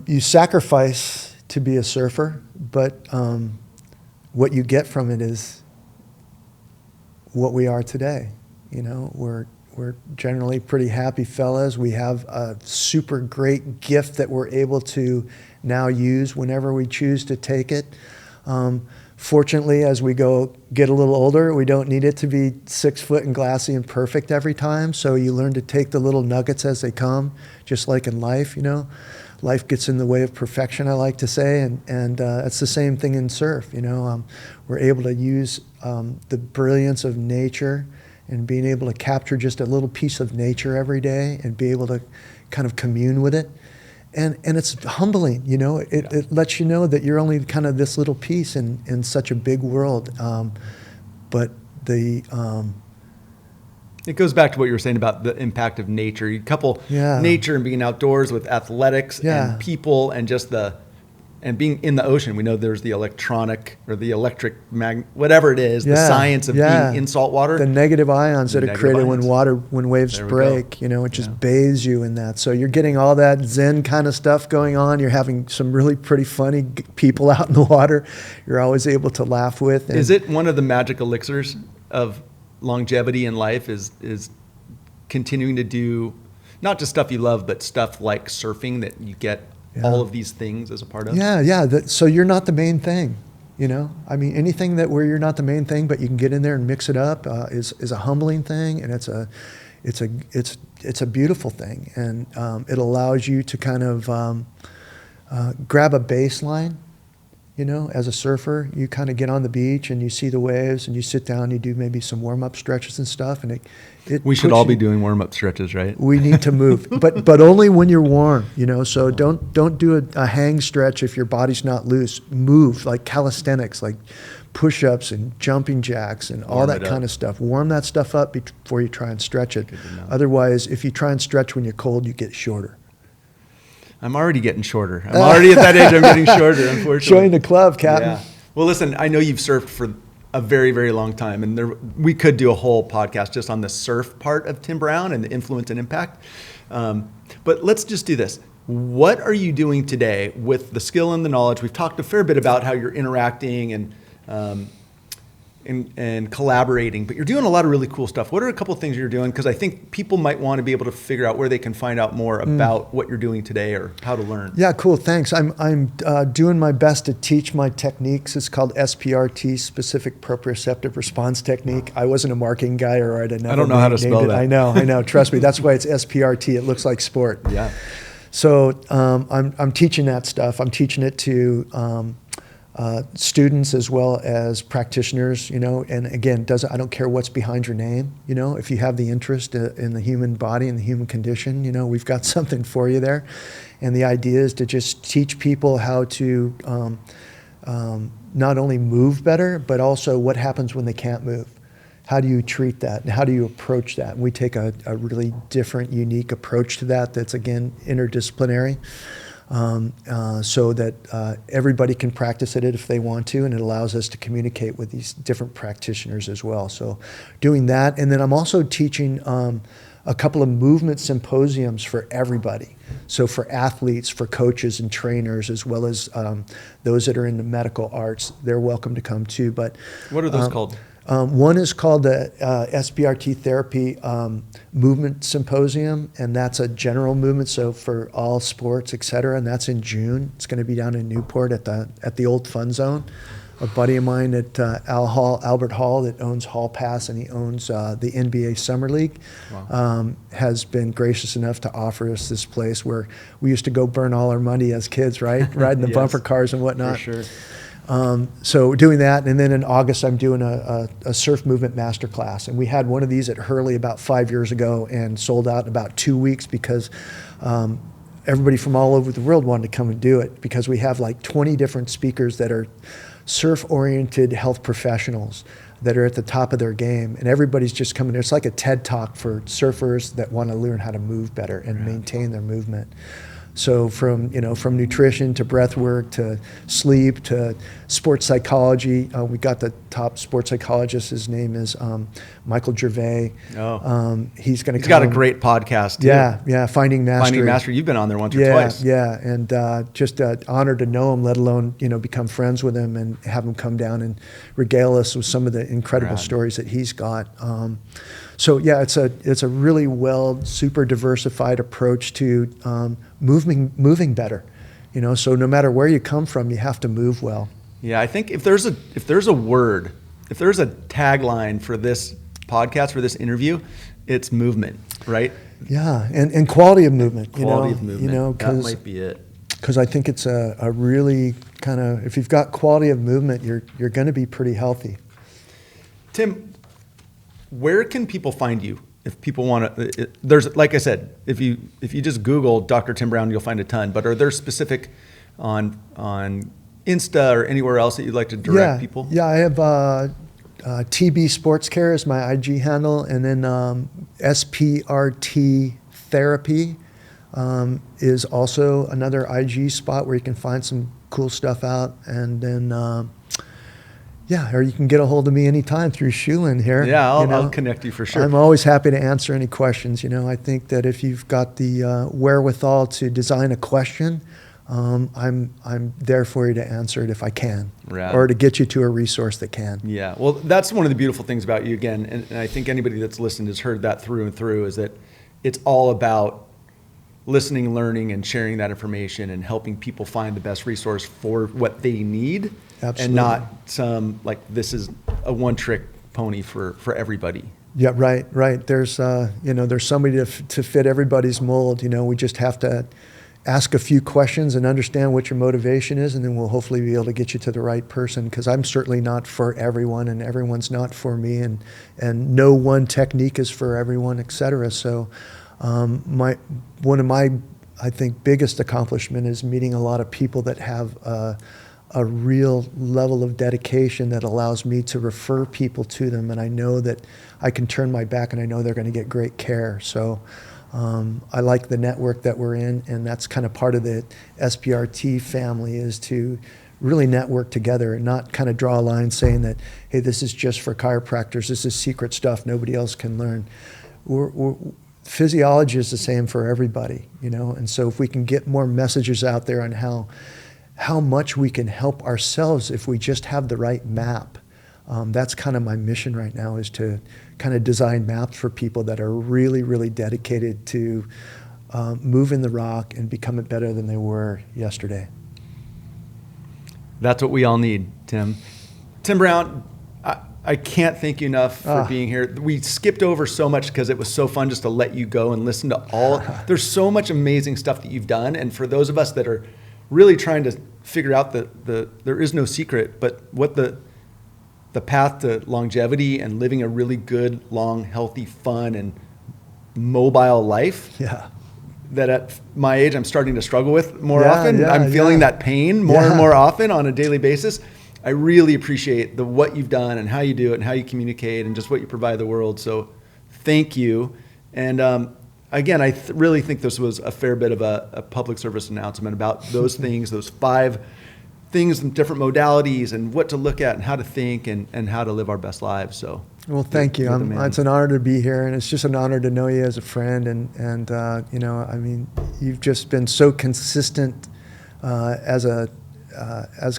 you sacrifice to be a surfer, but what you get from it is what we are today. We're generally pretty happy fellas. We have a super great gift that we're able to now use whenever we choose to take it. Fortunately, as we get a little older, we don't need it to be 6 foot and glassy and perfect every time. So you learn to take the little nuggets as they come, just like in life. Life gets in the way of perfection, I like to say, and it's the same thing in surf. We're able to use the brilliance of nature and being able to capture just a little piece of nature every day and be able to kind of commune with it. And it's humbling, it lets you know that you're only kind of this little piece in such a big world. But it goes back to what you were saying about the impact of nature. You couple nature and being outdoors with athletics and people and just and being in the ocean. We know there's the electronic or the electric whatever it is, the science of being in salt water. The negative ions that are created when waves break, it just bathes you in that. So you're getting all that Zen kind of stuff going on. You're having some really pretty funny people out in the water you're always able to laugh with. Is it one of the magic elixirs of longevity in life is continuing to do not just stuff you love, but stuff like surfing that you get all of these things as a part of? So you're not the main thing, I mean, anything where you're not the main thing, but you can get in there and mix it up is a humbling thing, and it's a beautiful thing, and it allows you to kind of grab a baseline. As a surfer, you kind of get on the beach and you see the waves and you sit down, you do maybe some warm-up stretches and stuff, and we should all be doing warm-up stretches, right? We need to move, but only when you're warm, so don't do a hang stretch if your body's not loose. Move, like calisthenics, like push-ups and jumping jacks and all that kind of stuff. Warm that stuff up before you try and stretch it. Otherwise, if you try and stretch when you're cold, you get shorter. I'm already getting shorter. I'm already at that age. I'm getting shorter, unfortunately. Join the club, Captain. Yeah. Well, listen, I know you've surfed for a very, very long time, and we could do a whole podcast just on the surf part of Tim Brown and the influence and impact. But let's just do this. What are you doing today with the skill and the knowledge? We've talked a fair bit about how you're interacting and collaborating, but you're doing a lot of really cool stuff. What are a couple of things you're doing? Because I think people might want to be able to figure out where they can find out more about what you're doing today or how to learn. Yeah, cool. Thanks. I'm doing my best to teach my techniques. It's called SPRT, Specific Proprioceptive Response Technique. I wasn't a marketing guy, or I don't know how to spell that. I know. Trust me. That's why it's SPRT. It looks like sport. Yeah. So I'm teaching that stuff. I'm teaching it to students as well as practitioners, and again, I don't care what's behind your name, if you have the interest in the human body and the human condition, we've got something for you there. And the idea is to just teach people how to not only move better, but also what happens when they can't move. How do you treat that? And how do you approach that? And we take a really different, unique approach to that that's, again, interdisciplinary. So that everybody can practice it if they want to, and it allows us to communicate with these different practitioners as well. So doing that, and then I'm also teaching a couple of movement symposiums for everybody. So for athletes, for coaches and trainers, as well as those that are in the medical arts, they're welcome to come too. But what are those called? One is called the SPRT Therapy Movement Symposium, and that's a general movement, so for all sports, et cetera, and that's in June. It's going to be down in Newport at the old Fun Zone. A buddy of mine at Albert Hall that owns Hall Pass, and he owns the NBA Summer League, has been gracious enough to offer us this place where we used to go burn all our money as kids, right? Riding the bumper cars and whatnot. For sure. So doing that, and then in August I'm doing a surf movement masterclass, and we had one of these at Hurley about 5 years ago and sold out in about 2 weeks because everybody from all over the world wanted to come and do it because we have like 20 different speakers that are surf-oriented health professionals that are at the top of their game, and everybody's just coming there. It's like a TED Talk for surfers that want to learn how to move better and maintain their movement. So from nutrition to breath work to sleep to sports psychology, we got the top sports psychologist. His name is Michael Gervais. He's going to. He's got a great podcast too. Yeah, Finding Mastery. Finding Mastery. You've been on there once or twice. Yeah, and just an honor to know him, let alone become friends with him and have him come down and regale us with some of the incredible stories that he's got. So yeah, it's a really super diversified approach to moving better. So no matter where you come from, you have to move well. Yeah, I think if there's a tagline for this podcast, for this interview, it's movement, right? Yeah, and quality of movement. Quality of movement. That might be it. Because I think it's a really kind of, if you've got quality of movement, you're going to be pretty healthy. Tim, where can people find you? If people want to, there's, like I said, if you just Google Dr. Tim Brown, you'll find a ton. But are there specific on Insta or anywhere else that you'd like to direct people? Yeah, I have TB Sports Care is my IG handle, and then SPRT Therapy is also another IG spot where you can find some cool stuff out, and then. Or you can get a hold of me anytime through Shulin here. Yeah, I'll connect you for sure. I'm always happy to answer any questions. I think that if you've got the wherewithal to design a question, I'm there for you to answer it if I can, or to get you to a resource that can. Yeah, well, that's one of the beautiful things about you, again, and I think anybody that's listened has heard that through and through, is that it's all about listening, learning, and sharing that information and helping people find the best resource for what they need. Absolutely. And not some, like, this is a one-trick pony for everybody. Yeah, right. There's there's somebody to fit everybody's mold. We just have to ask a few questions and understand what your motivation is, and then we'll hopefully be able to get you to the right person, because I'm certainly not for everyone, and everyone's not for me, and no one technique is for everyone, et cetera. So one of my, I think, biggest accomplishment is meeting a lot of people that have a real level of dedication that allows me to refer people to them, and I know that I can turn my back and I know they're going to get great care. So I like the network that we're in, and that's kind of part of the SPRT family, is to really network together and not kind of draw a line saying that, hey, this is just for chiropractors, this is secret stuff nobody else can learn. Physiology is the same for everybody, and so if we can get more messages out there on how much we can help ourselves if we just have the right map. That's kind of my mission right now, is to kind of design maps for people that are really, really dedicated to moving the rock and becoming better than they were yesterday. That's what we all need, Tim. Tim Brown, I can't thank you enough for being here. We skipped over so much because it was so fun just to let you go and listen to all. There's so much amazing stuff that you've done, and for those of us that are really trying to figure out there is no secret, but what the path to longevity and living a really good, long, healthy, fun, and mobile life. Yeah. That at my age I'm starting to struggle with more often. I'm feeling that pain more and more often on a daily basis. I really appreciate what you've done and how you do it and how you communicate and just what you provide the world. So thank you. And again, I really think this was a fair bit of a public service announcement about those things, those 5 things and different modalities and what to look at and how to think and how to live our best lives. So, well, thank you. It's an honor to be here, and it's just an honor to know you as a friend. And I mean, you've just been so consistent as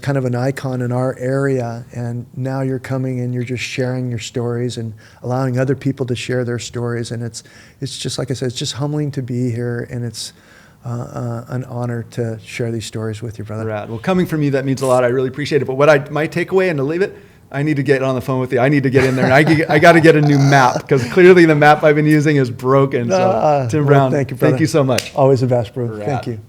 kind of an icon in our area, and now you're coming and you're just sharing your stories and allowing other people to share their stories, and it's just, like I said, it's just humbling to be here, and it's an honor to share these stories with you, brother. Rad. Well, coming from you, that means a lot. I really appreciate it. But my takeaway, and to leave it, I need to get on the phone with you. I need to get in there, and I got to get a new map, because clearly the map I've been using is broken. So, Tim Brown, thank you, brother. Thank you so much. Always the best, bro. Rad. Thank you.